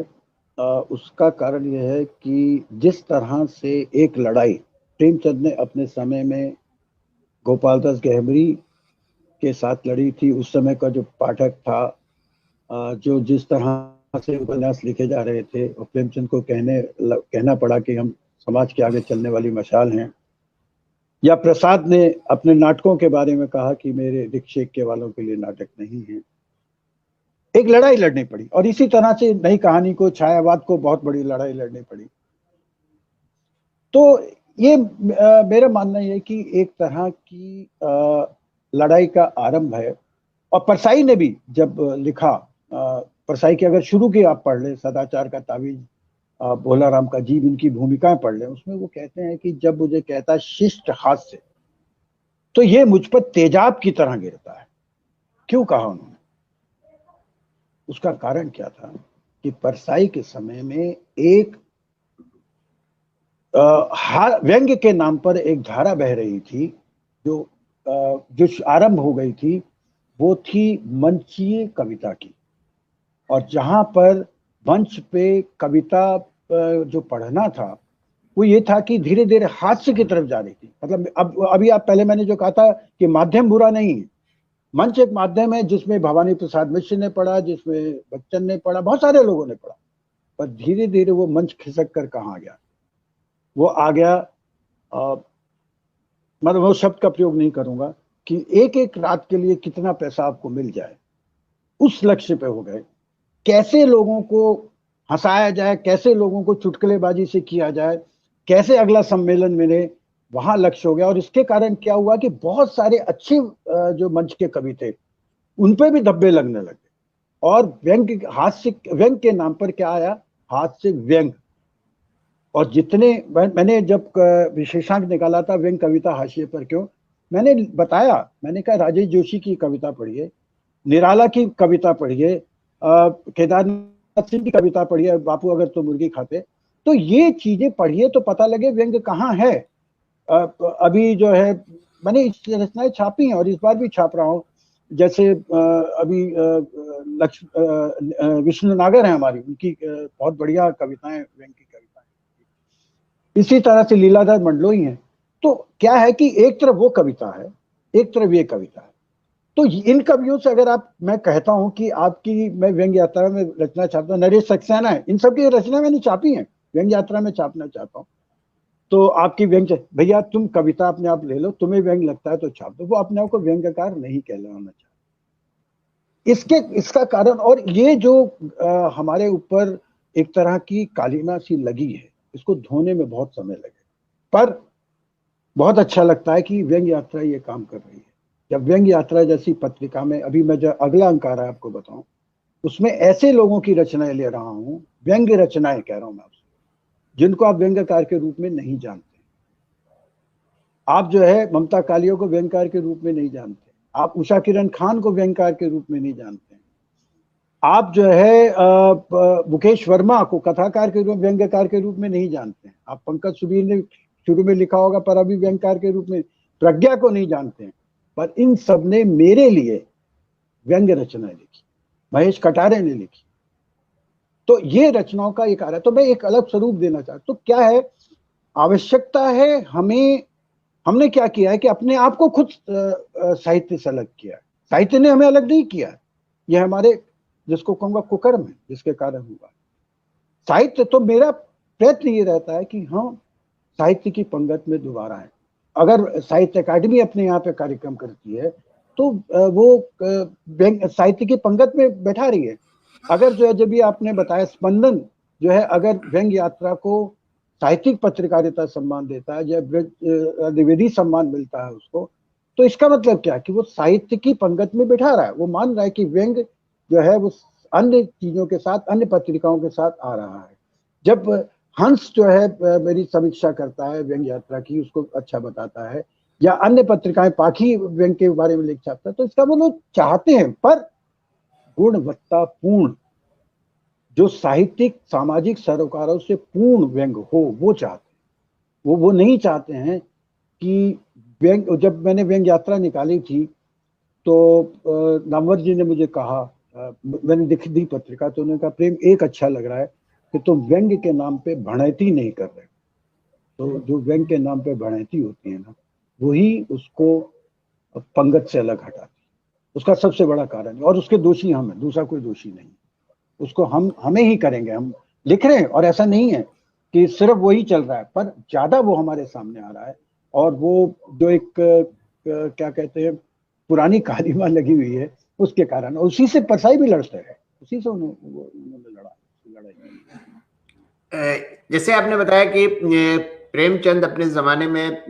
उसका कारण यह है कि जिस तरह से एक लड़ाई प्रेमचंद ने अपने समय में गोपाल दास गहबरी के साथ लड़ी थी, उस समय का जो पाठक था, जो जिस तरह से उपन्यास लिखे जा रहे थे, और प्रेमचंद को कहना पड़ा कि हम समाज के आगे चलने वाली मशाल हैं, या प्रसाद ने अपने नाटकों के बारे में कहा कि मेरे रिक्शे के वालों के लिए नाटक नहीं है, एक लड़ाई लड़नी पड़ी। और इसी तरह से नई कहानी को, छायावाद को बहुत बड़ी लड़ाई लड़नी पड़ी। तो ये मेरा मानना है कि एक तरह की लड़ाई का आरंभ है। और परसाई ने भी जब लिखा, परसाई की अगर शुरू की आप पढ़ लें, सदाचार का तावीज, भोला राम का जीव, इनकी भूमिकाएं पढ़ लें, उसमें वो कहते हैं कि जब मुझे कहता शिष्ट हास्य, तो ये मुझ पर तेजाब की तरह गिरता है। क्यों कहा उन्होंने? उसका कारण क्या था कि परसाई के समय में एक व्यंग्य के नाम पर एक धारा बह रही थी, जो आरंभ हो गई थी, वो थी मंचीय कविता की। और जहां पर मंच पे कविता जो पढ़ना था, वो ये था कि धीरे धीरे हास्य की तरफ जा रही थी। मतलब अभी आप पहले मैंने जो कहा था कि माध्यम बुरा नहीं है, मंच एक माध्यम है जिसमें भवानी प्रसाद मिश्र ने पढ़ा, जिसमें बच्चन ने पढ़ा, बहुत सारे लोगों ने पढ़ा। पर धीरे धीरे वो मंच खिसक कर कहाँ गया? वो आ गया, मतलब वो शब्द का प्रयोग नहीं करूंगा, कि एक एक रात के लिए कितना पैसा आपको मिल जाए, उस लक्ष्य पे हो गए। कैसे लोगों को हंसाया जाए, कैसे लोगों को चुटकुलेबाजी से किया जाए, कैसे अगला सम्मेलन मिले, वहां लक्ष्य हो गया। और इसके कारण क्या हुआ कि बहुत सारे अच्छे जो मंच के कवि थे, उन पे भी धब्बे लगने लगे। और व्यंग के नाम पर क्या आया? हास्य व्यंग। और जितने मैंने जब विशेषांक निकाला था व्यंग कविता हाशिए पर क्यों, मैंने बताया, मैंने कहा राजेश जोशी की कविता पढ़िए, निराला की कविता पढ़िए, केदारनाथ सिंह की कविता पढ़िए, बापू अगर तो मुर्गी खाते। तो ये चीजें पढ़िए तो पता लगे व्यंग कहाँ है। अभी जो है मैंने इस रचनाएं छापी हैं और इस बार भी छाप रहा हूँ। जैसे अभी विष्णु नागर है हमारी, उनकी बहुत बढ़िया कविताएं, व्यंग की कविताएं। इसी तरह से लीलाधर मंडलोई हैं। तो क्या है कि एक तरफ वो कविता है, एक तरफ ये कविता है। तो इन कवियों से अगर मैं कहता हूं कि आपकी, मैं व्यंग्य यात्रा में रचना चाहता हूँ, नरेश सक्सेना है, इन सबकी रचना मैंने छापी है, व्यंग्य यात्रा में छापना चाहता हूँ। तो आपकी व्यंग्य, भैया तुम कविता अपने आप ले लो, तुम्हें व्यंग्य लगता है तो छाप दो। वो अपने आप को व्यंग्यकार नहीं कहलाना चाहते। इसका कारण, और ये जो हमारे ऊपर एक तरह की कालीमा सी लगी है, इसको धोने में बहुत समय लगे। पर बहुत अच्छा लगता है कि व्यंग्य यात्रा ये काम कर रही है। जब व्यंग्य यात्रा जैसी पत्रिका में, अभी मैं जो अगला अंक आ रहा है आपको बताऊं, उसमें ऐसे लोगों की रचनाएं ले रहा हूं, व्यंग्य रचनाएं कह रहा हूं मैं आपसे, जिनको आप व्यंग्यकार के रूप में नहीं जानते। आप जो है ममता कालिया को व्यंग्यकार के रूप में नहीं जानते, आप उषा किरण खान को व्यंग्यकार के रूप में नहीं जानते, आप जो है मुकेश वर्मा को कथाकार के रूप, व्यंग्यकार के रूप में नहीं जानते हैं। आप पंकज सुबीर ने शुरू में लिखा होगा पर अभी व्यंग्यकार के रूप में, प्रज्ञा को नहीं जानते हैं। पर इन सब ने मेरे लिए व्यंग्य रचनाएं लिखी, महेश कटारे ने लिखी। तो ये रचनाओं का एक कार्य, तो मैं एक अलग स्वरूप देना चाहता। तो क्या है, आवश्यकता है हमें, हमने क्या किया है कि अपने आप को खुद साहित्य से अलग किया है। साहित्य ने हमें अलग नहीं किया है, यह हमारे, जिसको कहूंगा कुकर्म है, जिसके कारण हुआ। साहित्य तो, मेरा प्रयत्न ये रहता है कि हम साहित्य की पंगत में दोबारा आए। अगर साहित्य अकादमी अपने यहाँ पे कार्यक्रम करती है तो वो साहित्य की पंगत में बैठा रही है। अगर जो है, जब भी आपने बताया स्पंदन जो है, अगर व्यंग्य यात्रा को साहित्यिक पत्रकारिता सम्मान देता है या द्विवेदी सम्मान मिलता है उसको, तो इसका मतलब क्या कि वो साहित्य की पंगत में बिठा रहा है। वो मान रहा है कि व्यंग्य जो है वो अन्य चीजों के साथ, अन्य पत्रिकाओं के साथ आ रहा है। जब हंस जो है मेरी समीक्षा करता है व्यंग्य यात्रा की, उसको अच्छा बताता है, या अन्य पत्रिकाएं पाखी व्यंग्य के बारे में लिख छापता है, तो इसका वो लोग चाहते हैं, पर गुणवत्तापूर्ण, जो साहित्यिक सामाजिक सरोकारों से पूर्ण व्यंग्य हो, वो चाहते हैं। वो नहीं चाहते हैं कि व्यंग्य, जब मैंने व्यंग्य यात्रा निकाली थी तो नामवर जी ने मुझे कहा, मैंने दिख दी पत्रिका, तो उन्होंने कहा प्रेम एक अच्छा लग रहा है कि तुम व्यंग्य के नाम पे भड़ैती नहीं कर रहे। तो जो व्यंग्य के नाम पे भड़ैती होती है ना, वही उसको पंगत से अलग हटाती है। उसका सबसे बड़ा कारण है, और उसके दोषी हम हैं, दूसरा कोई दोषी नहीं। उसको हमें ही करेंगे। हम लिख रहे हैं, और ऐसा नहीं है कि सिर्फ वही चल रहा है, पर ज्यादा वो हमारे सामने आ रहा है। और वो जो एक क्या कहते हैं, पुरानी कालीमा लगी हुई है, उसके कारण, और उसी से परसाई भी लड़ते हैं, उसी से उन्होंने लड़ाई। जैसे आपने बताया कि प्रेमचंद अपने जमाने में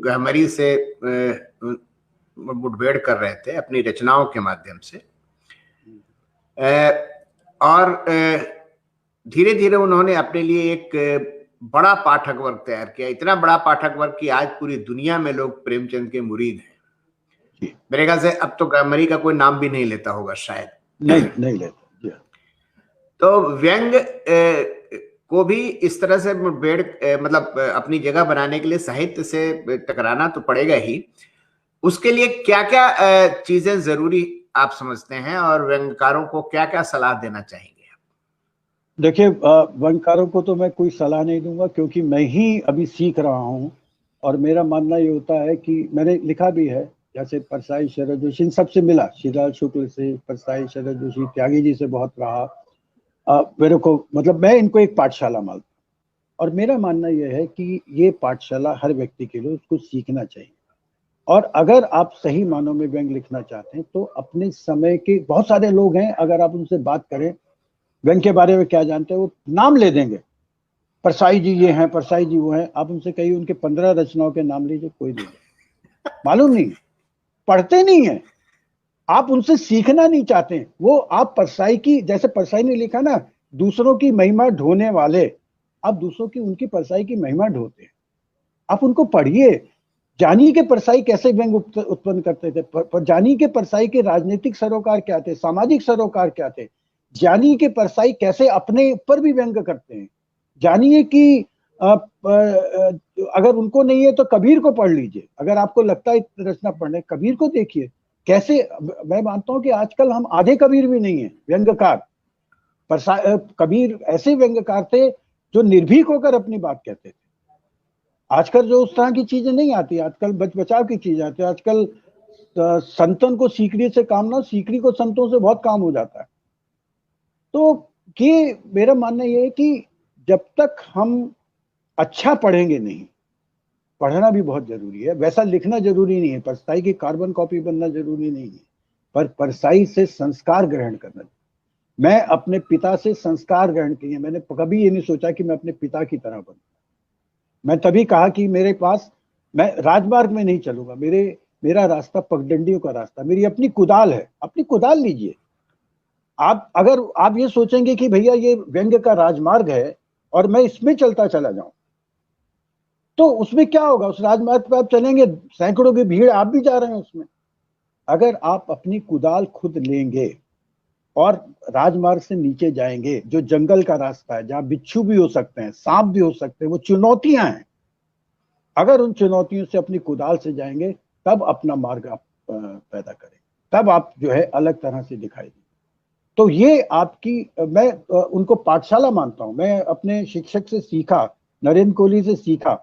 गहमरी से मुठभेड़ कर रहे थे अपनी रचनाओं के माध्यम से, और धीरे धीरे उन्होंने अपने लिए एक बड़ा पाठक वर्ग तैयार किया, इतना बड़ा पाठक वर्ग कि आज पूरी दुनिया में लोग प्रेमचंद के मुरीद हैं। मेरे ख्याल से अब तो गहमरी का कोई नाम भी नहीं लेता होगा शायद। नहीं लेता। तो व्यंग को भी इस तरह से मुठभेड़, मतलब अपनी जगह बनाने के लिए साहित्य से टकराना तो पड़ेगा ही। उसके लिए क्या क्या चीजें जरूरी आप समझते हैं, और व्यंग्यकारों को क्या क्या सलाह देना चाहेंगे? देखिए, व्यंग्यकारों को तो मैं कोई सलाह नहीं दूंगा, क्योंकि मैं ही अभी सीख रहा हूँ। और मेरा मानना ये होता है कि मैंने लिखा भी है, जैसे परसाई, शरद जोशी, इन सबसे मिला, श्रीलाल शुक्ल से, परसाई, शरद जोशी, त्यागी जी से बहुत रहा। मेरे को मतलब मैं इनको एक पाठशाला मानता हूँ। और मेरा मानना यह है कि ये पाठशाला हर व्यक्ति के लिए, उसको सीखना चाहिए। और अगर आप सही मानों में व्यंग्य लिखना चाहते हैं, तो अपने समय के बहुत सारे लोग हैं, अगर आप उनसे बात करें व्यंग्य के बारे में क्या जानते हैं, वो नाम ले देंगे, परसाई जी ये हैं, परसाई जी वो हैं। आप उनसे कहिए उनके 15 रचनाओं के नाम लीजिए, कोई नहीं, मालूम नहीं, पढ़ते नहीं है। आप उनसे सीखना नहीं चाहते। वो आप परसाई की, जैसे परसाई ने लिखा ना, दूसरों की महिमा ढोने वाले, आप दूसरों की, उनकी परसाई की महिमा ढोते हैं। आप उनको पढ़िए, जानिए कि परसाई कैसे व्यंग्य उत्पन्न करते थे, जानिए कि परसाई के राजनीतिक सरोकार क्या थे, सामाजिक सरोकार क्या थे। जानिए कि परसाई कैसे अपने ऊपर भी व्यंग्य करते हैं। जानिए कि अगर उनको नहीं है तो कबीर को पढ़ लीजिए। अगर आपको लगता है रचना पढ़ने, कबीर को देखिए कैसे। मैं मानता हूं कि आजकल हम आधे कबीर भी नहीं है व्यंग्यकार। कबीर ऐसे व्यंग्यकार थे जो निर्भीक होकर अपनी बात कहते थे। आजकल जो उस तरह की चीजें नहीं आती, आजकल बचाव की चीज आती है। आजकल संतन को सीकरी से काम ना, सीकरी को संतों से बहुत काम हो जाता है। तो ये मेरा मानना ये है कि जब तक हम अच्छा पढ़ेंगे नहीं, पढ़ना भी बहुत जरूरी है, वैसा लिखना जरूरी नहीं है, परसाई की कार्बन कॉपी बनना जरूरी नहीं है, पर परसाई से संस्कार ग्रहण करना। मैं अपने पिता से संस्कार ग्रहण किए, मैंने कभी ये नहीं सोचा कि मैं अपने पिता की तरह बनूं। मैं तभी कहा कि मेरे पास, मैं राजमार्ग में नहीं चलूंगा, मेरा रास्ता पगडंडियों का रास्ता, मेरी अपनी कुदाल है, अपनी कुदाल लीजिए। आप अगर आप ये सोचेंगे कि भैया ये व्यंग्य का राजमार्ग है और मैं इसमें चलता चला जाऊं, तो उसमें क्या होगा? उस राजमार्ग पर आप चलेंगे, सैकड़ों की भीड़, आप भी जा रहे हैं उसमें। अगर आप अपनी कुदाल खुद लेंगे और राजमार्ग से नीचे जाएंगे, जो जंगल का रास्ता है, जहां बिच्छू भी हो सकते हैं, सांप भी हो सकते हैं, वो चुनौतियां हैं, अगर उन चुनौतियों से अपनी कुदाल से जाएंगे, तब अपना मार्ग आप पैदा करें, तब आप जो है अलग तरह से दिखाई दें। तो ये आपकी, मैं उनको पाठशाला मानता हूं। मैं अपने शिक्षक से सीखा, नरेंद्र कोहली से सीखा,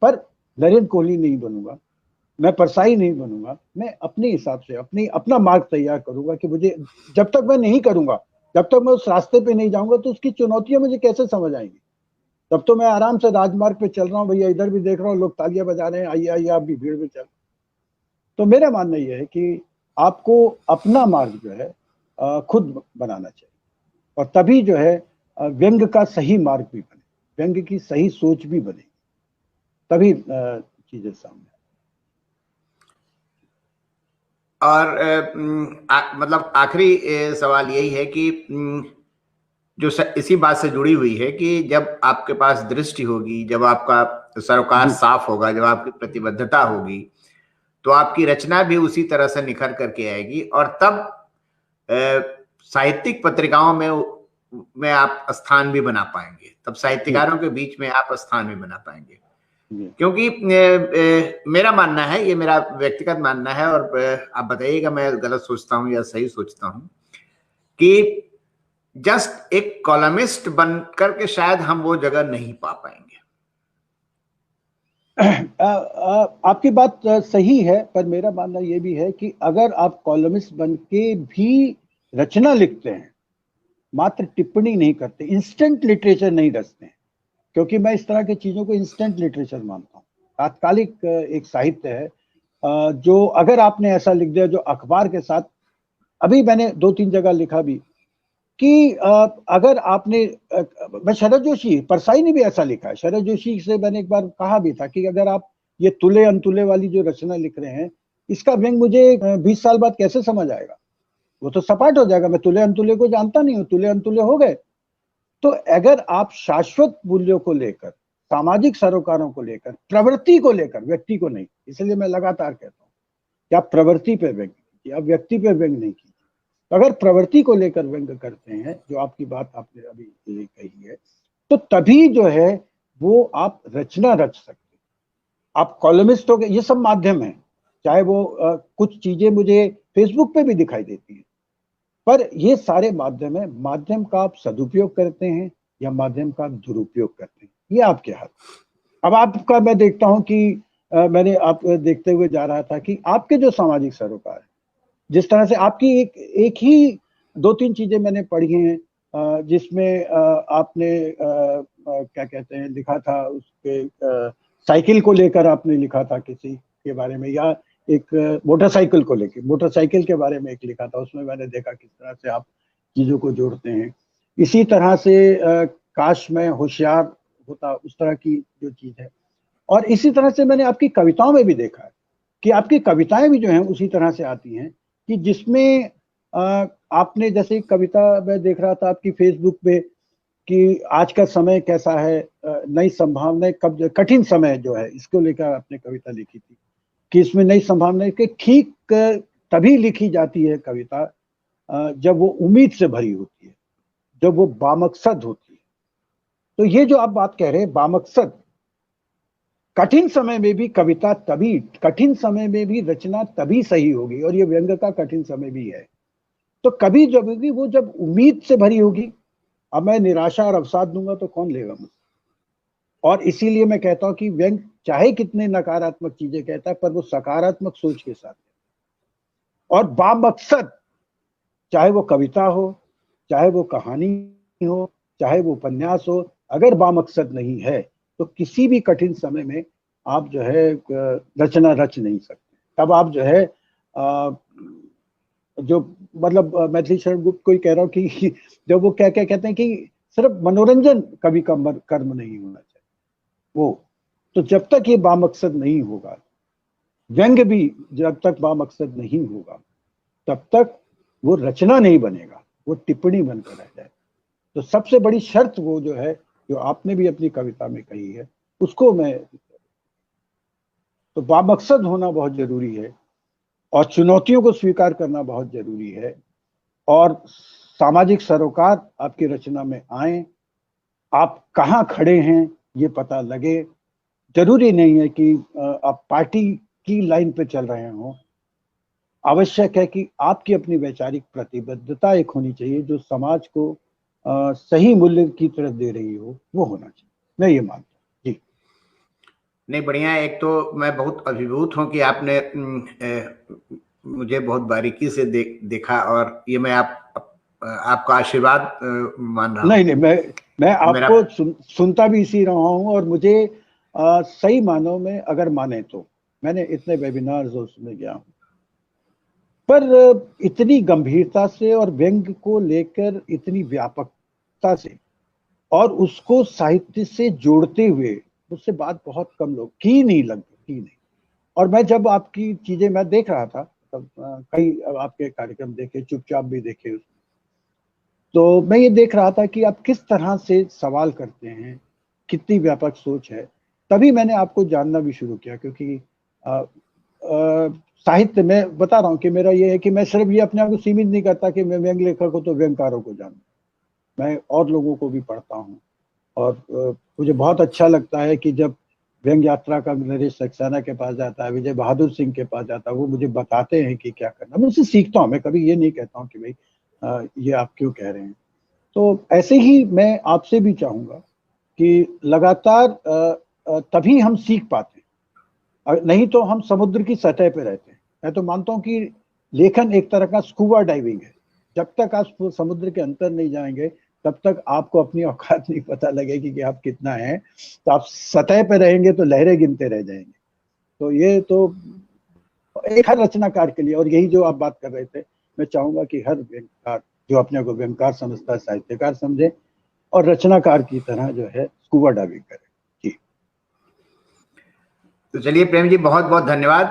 पर नरेंद्र कोहली नहीं बनूंगा, मैं परसाई नहीं बनूंगा। मैं अपने हिसाब से अपना मार्ग तैयार करूंगा कि मुझे, जब तक मैं नहीं करूंगा, जब तक मैं उस रास्ते पे नहीं जाऊंगा, तो उसकी चुनौतियां मुझे कैसे समझ आएंगी? तब तो मैं आराम से राजमार्ग पे चल रहा हूँ, भैया इधर भी देख रहा हूँ, लोग तालियां बजा रहे हैं, आइए आइए, आप भी भीड़ में चल। तो मेरा मानना यह है कि आपको अपना मार्ग जो है खुद बनाना चाहिए, और तभी जो है व्यंग का सही मार्ग भी बने, व्यंग की सही सोच भी बने, तभी चीजें सामने। और मतलब आखिरी सवाल यही है कि जो इसी बात से जुड़ी हुई है कि जब आपके पास दृष्टि होगी, जब आपका सरोकार साफ होगा, जब आपकी प्रतिबद्धता होगी, तो आपकी रचना भी उसी तरह से निखर करके आएगी, और तब साहित्यिक पत्रिकाओं में आप स्थान भी बना पाएंगे, तब साहित्यकारों के बीच में आप स्थान भी बना पाएंगे। क्योंकि मेरा मानना है, ये मेरा व्यक्तिगत मानना है, और आप बताइएगा मैं गलत सोचता हूं या सही सोचता हूं, कि जस्ट एक कॉलमिस्ट बन करके शायद हम वो जगह नहीं पा पाएंगे। आपकी बात सही है, पर मेरा मानना यह भी है कि अगर आप कॉलमिस्ट बन के भी रचना लिखते हैं, मात्र टिप्पणी नहीं करते, इंस्टेंट लिटरेचर नहीं रचते हैं, क्योंकि मैं इस तरह की चीजों को इंस्टेंट लिटरेचर मानता हूँ। तात्कालिक एक साहित्य है जो अगर आपने ऐसा लिख दिया जो अखबार के साथ, अभी मैंने 2-3 जगह लिखा भी कि अगर आपने, मैं शरद जोशी, परसाई ने भी ऐसा लिखा है, शरद जोशी से मैंने एक बार कहा भी था कि अगर आप ये तुले अनतुले वाली जो रचना लिख रहे हैं, इसका व्यंग मुझे 20 साल बाद कैसे समझ आएगा, वो तो सपाट हो जाएगा, मैं तुले अनतुले को जानता नहीं हूँ, तुले अनतुले हो गए। तो अगर आप शाश्वत मूल्यों को लेकर, सामाजिक सरोकारों को लेकर, प्रवृत्ति को लेकर, व्यक्ति को नहीं, इसलिए मैं लगातार कहता हूँ कि आप प्रवृत्ति पे व्यंग कीजिए, आप व्यक्ति पे व्यंग नहीं कीजिए। अगर प्रवृत्ति को लेकर व्यंग करते हैं, जो आपकी बात आपने अभी कही है, तो तभी जो है वो आप रचना रच सकते हैं। आप कॉलमिस्ट हो गए, ये सब माध्यम है, चाहे वो कुछ चीजें मुझे फेसबुक पे भी दिखाई देती हैं, पर ये सारे माध्यम है, माध्यम का आप सदुपयोग करते हैं या माध्यम का दुरुपयोग करते हैं, ये आपके हाथ। अब आपका मैं देखता हूं कि मैंने आप देखते हुए जा रहा था कि आपके जो सामाजिक सरोकार है, जिस तरह से आपकी एक ही 2-3 चीजें मैंने पढ़ी हैं जिसमें आपने क्या कहते हैं लिखा था, उसके साइकिल को लेकर आपने लिखा था किसी के बारे में, या एक मोटरसाइकिल को लेकर, मोटरसाइकिल के बारे में एक लिखा था, उसमें मैंने देखा किस तरह से आप चीजों को जोड़ते हैं। इसी तरह से काश मैं होशियार होता, उस तरह की जो चीज है। और इसी तरह से मैंने आपकी कविताओं में भी देखा है कि आपकी कविताएं भी जो हैं उसी तरह से आती हैं, कि जिसमें आपने, जैसे कविता मैं देख रहा था आपकी फेसबुक पे कि आज का समय कैसा है, नई संभावनाएं कब, कठिन समय जो है, इसको लेकर आपने कविता लिखी थी कि इसमें नई संभावनाएं के ठीक तभी लिखी जाती है कविता जब वो उम्मीद से भरी होती है, जब वो बामकसद होती है। तो ये जो आप बात कह रहे हैं बामकसद, कठिन समय में भी कविता तभी, कठिन समय में भी रचना तभी सही होगी, और ये व्यंग का कठिन समय भी है। तो कभी जब होगी वो जब उम्मीद से भरी होगी। अब मैं निराशा और अवसाद दूंगा तो कौन लेगा मुझसे। और इसीलिए मैं कहता हूं कि व्यंग चाहे कितने नकारात्मक चीजें कहता है, पर वो सकारात्मक सोच के साथ है, और बामकसद, चाहे वो कविता हो, चाहे वो कहानी हो, चाहे वो उपन्यास हो, अगर बामकसद नहीं है तो किसी भी कठिन समय में आप जो है रचना रच नहीं सकते। तब आप जो है जो मतलब मैथिली शरण गुप्त को ही कह रहा हूँ कि जब वो क्या क्या कहते हैं कि सिर्फ मनोरंजन कभी कर्म नहीं होना चाहिए, वो तो जब तक ये बामकसद नहीं होगा, व्यंग भी जब तक बामकसद नहीं होगा, तब तक वो रचना नहीं बनेगा, वो टिप्पणी बनकर रह जाए। तो सबसे बड़ी शर्त वो जो है, जो आपने भी अपनी कविता में कही है, उसको मैं, तो बामकसद होना बहुत जरूरी है, और चुनौतियों को स्वीकार करना बहुत जरूरी है, और सामाजिक सरोकार आपकी रचना में आए, आप कहाँ खड़े हैं ये पता लगे। जरूरी नहीं है कि आप पार्टी की लाइन पे चल रहे हो, आवश्यक है कि आपकी अपनी वैचारिक प्रतिबद्धता एक होनी चाहिए जो समाज को सही मूल्य की तरफ दे रही हो, वो होना चाहिए, मैं ये मानता हूँ। जी नहीं, बढ़िया। एक तो मैं बहुत अभिभूत हूँ कि आपने मुझे बहुत बारीकी से देखा, और ये मैं आपका आशीर्वाद मान रहा हूँ। नहीं, मैं आपको सुनता भी इसी रहा हूँ, और मुझे सही मानों में अगर माने तो मैंने इतने वेबिनार्स उसमें गया हूँ, पर इतनी गंभीरता से और व्यंग को लेकर इतनी व्यापकता से और उसको साहित्य से जोड़ते हुए मुझसे बात बहुत कम लोग की नहीं। और मैं जब आपकी चीजें मैं देख रहा था तब कई आपके कार्यक्रम देखे, चुपचाप भी देखे, तो मैं ये देख रहा था कि आप किस तरह से सवाल करते हैं, कितनी व्यापक सोच है। तभी मैंने आपको जानना भी शुरू किया, क्योंकि साहित्य में बता रहा हूँ कि मेरा ये है कि मैं सिर्फ ये अपने आप को सीमित नहीं करता कि मैं व्यंग लेखक हूँ तो व्यंगकारों को जानूं, मैं और लोगों को भी पढ़ता हूँ। और मुझे बहुत अच्छा लगता है कि जब व्यंग यात्रा का नरेश सक्सेना के पास जाता है, विजय बहादुर सिंह के पास जाता है, वो मुझे बताते हैं कि क्या करना। मैं उससे सीखता हूँ, मैं कभी ये नहीं कहता हूँ कि भाई ये आप क्यों कह रहे हैं। तो ऐसे ही मैं आपसे भी चाहूंगा कि लगातार तभी हम सीख पाते हैं, नहीं तो हम समुद्र की सतह पे रहते हैं। मैं तो मानता हूँ कि लेखन एक तरह का स्कूबा डाइविंग है। जब तक आप समुद्र के अंदर नहीं जाएंगे तब तक आपको अपनी औकात नहीं पता लगेगी कि आप कितना हैं। तो आप सतह पे रहेंगे तो लहरें गिनते रह जाएंगे। तो ये तो एक हर रचनाकार के लिए, और यही जो आप बात कर रहे थे, मैं चाहूंगा कि हर व्यंगकार जो अपने को व्यंगकार समझता है साहित्यकार समझे और रचनाकार की तरह जो है स्कूबा डाइविंग करे। जी तो चलिए प्रेम जी, बहुत बहुत धन्यवाद।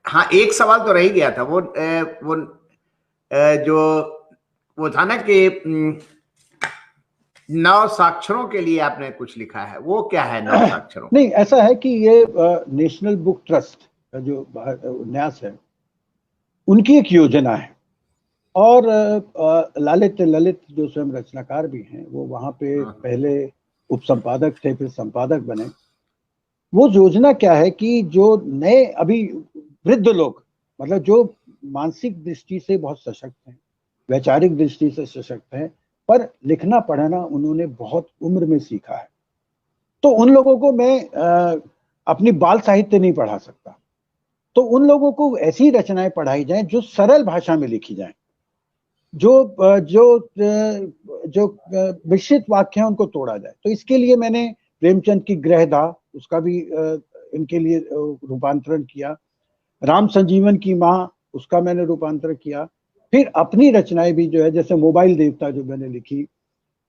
हाँ, एक सवाल तो रह ही गया था, वो जो वो था ना कि नौ साक्षरों के लिए आपने कुछ लिखा है, वो क्या है नौ साक्षरों? नहीं, ऐसा है कि ये नेशनल बुक ट्रस्ट का जो न्यास है उनकी एक योजना है। और ललित जो स्वयं रचनाकार भी हैं, वो वहां पे पहले उपसंपादक थे, फिर संपादक बने। वो योजना क्या है कि जो नए अभी वृद्ध लोग, मतलब जो मानसिक दृष्टि से बहुत सशक्त हैं, वैचारिक दृष्टि से सशक्त हैं, पर लिखना पढ़ना उन्होंने बहुत उम्र में सीखा है, तो उन लोगों को मैं अपनी बाल साहित्य नहीं पढ़ा सकता। तो उन लोगों को ऐसी रचनाएं पढ़ाई जाएं जो सरल भाषा में लिखी जाएं, जो मिश्रित वाक्य हैं उनको तोड़ा जाए। तो इसके लिए मैंने प्रेमचंद की गृहदा, उसका भी इनके लिए रूपांतरण किया। राम संजीवन की माँ, उसका मैंने रूपांतरण किया। फिर अपनी रचनाएं भी जो है, जैसे मोबाइल देवता जो मैंने लिखी,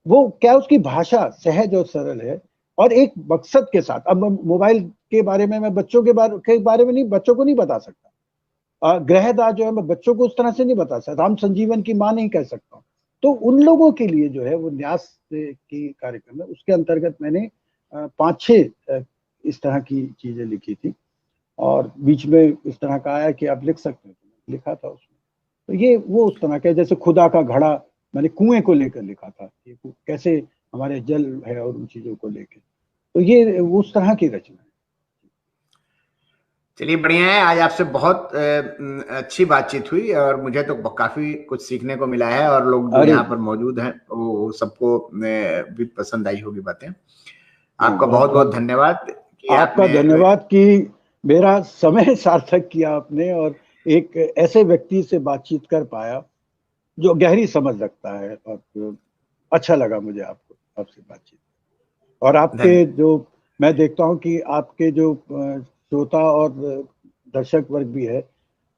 वो क्या उसकी भाषा सहज और सरल है और एक मकसद के साथ। अब मोबाइल के बारे में मैं बच्चों के बारे में नहीं, बच्चों को नहीं बता सकता। गृहदा जो है मैं बच्चों को उस तरह से नहीं बता सकता, राम संजीवन की माँ नहीं कह सकता। तो उन लोगों के लिए जो है वो न्यास की कार्यक्रम है, उसके अंतर्गत मैंने 5-6 इस तरह की चीजें लिखी थी। और बीच में इस तरह का आया कि आप लिख सकते हैं, तो लिखा था उसमें। तो ये वो उस तरह का, जैसे खुदा का घड़ा मैंने कुएं को लेकर लिखा था कि कैसे हमारे जल है और उन चीजों को लेकर। तो ये उस तरह की रचना है। चलिए, बढ़िया है। आज आपसे बहुत अच्छी बातचीत हुई और मुझे तो काफी कुछ सीखने को मिला है, और लोग जो यहाँ पर मौजूद हैं वो सबको भी पसंद आई होगी बातें। आपका बहुत बहुत धन्यवाद कि आपका धन्यवाद कि मेरा समय सार्थक किया आपने और एक ऐसे व्यक्ति से बातचीत कर पाया जो गहरी समझ रखता है। और अच्छा लगा मुझे आपसे बातचीत। और आपके जो मैं देखता हूँ कि आपके जो श्रोता और दर्शक वर्ग भी है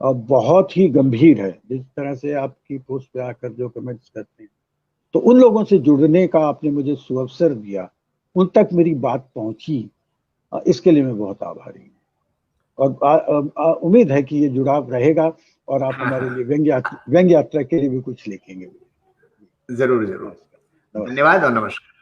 बहुत ही गंभीर है। जिस तरह से आपकी पोस्ट पे आकर जो कमेंट्स करते हैं, तो उन लोगों से जुड़ने का आपने मुझे सुअवसर दिया, उन तक मेरी बात पहुंची, इसके लिए मैं बहुत आभारी हूँ। और उम्मीद है कि ये जुड़ाव रहेगा और आप हमारे लिए व्यंग्य यात्रा के लिए भी कुछ लिखेंगे। जरूर जरूर। धन्यवाद और नमस्कार।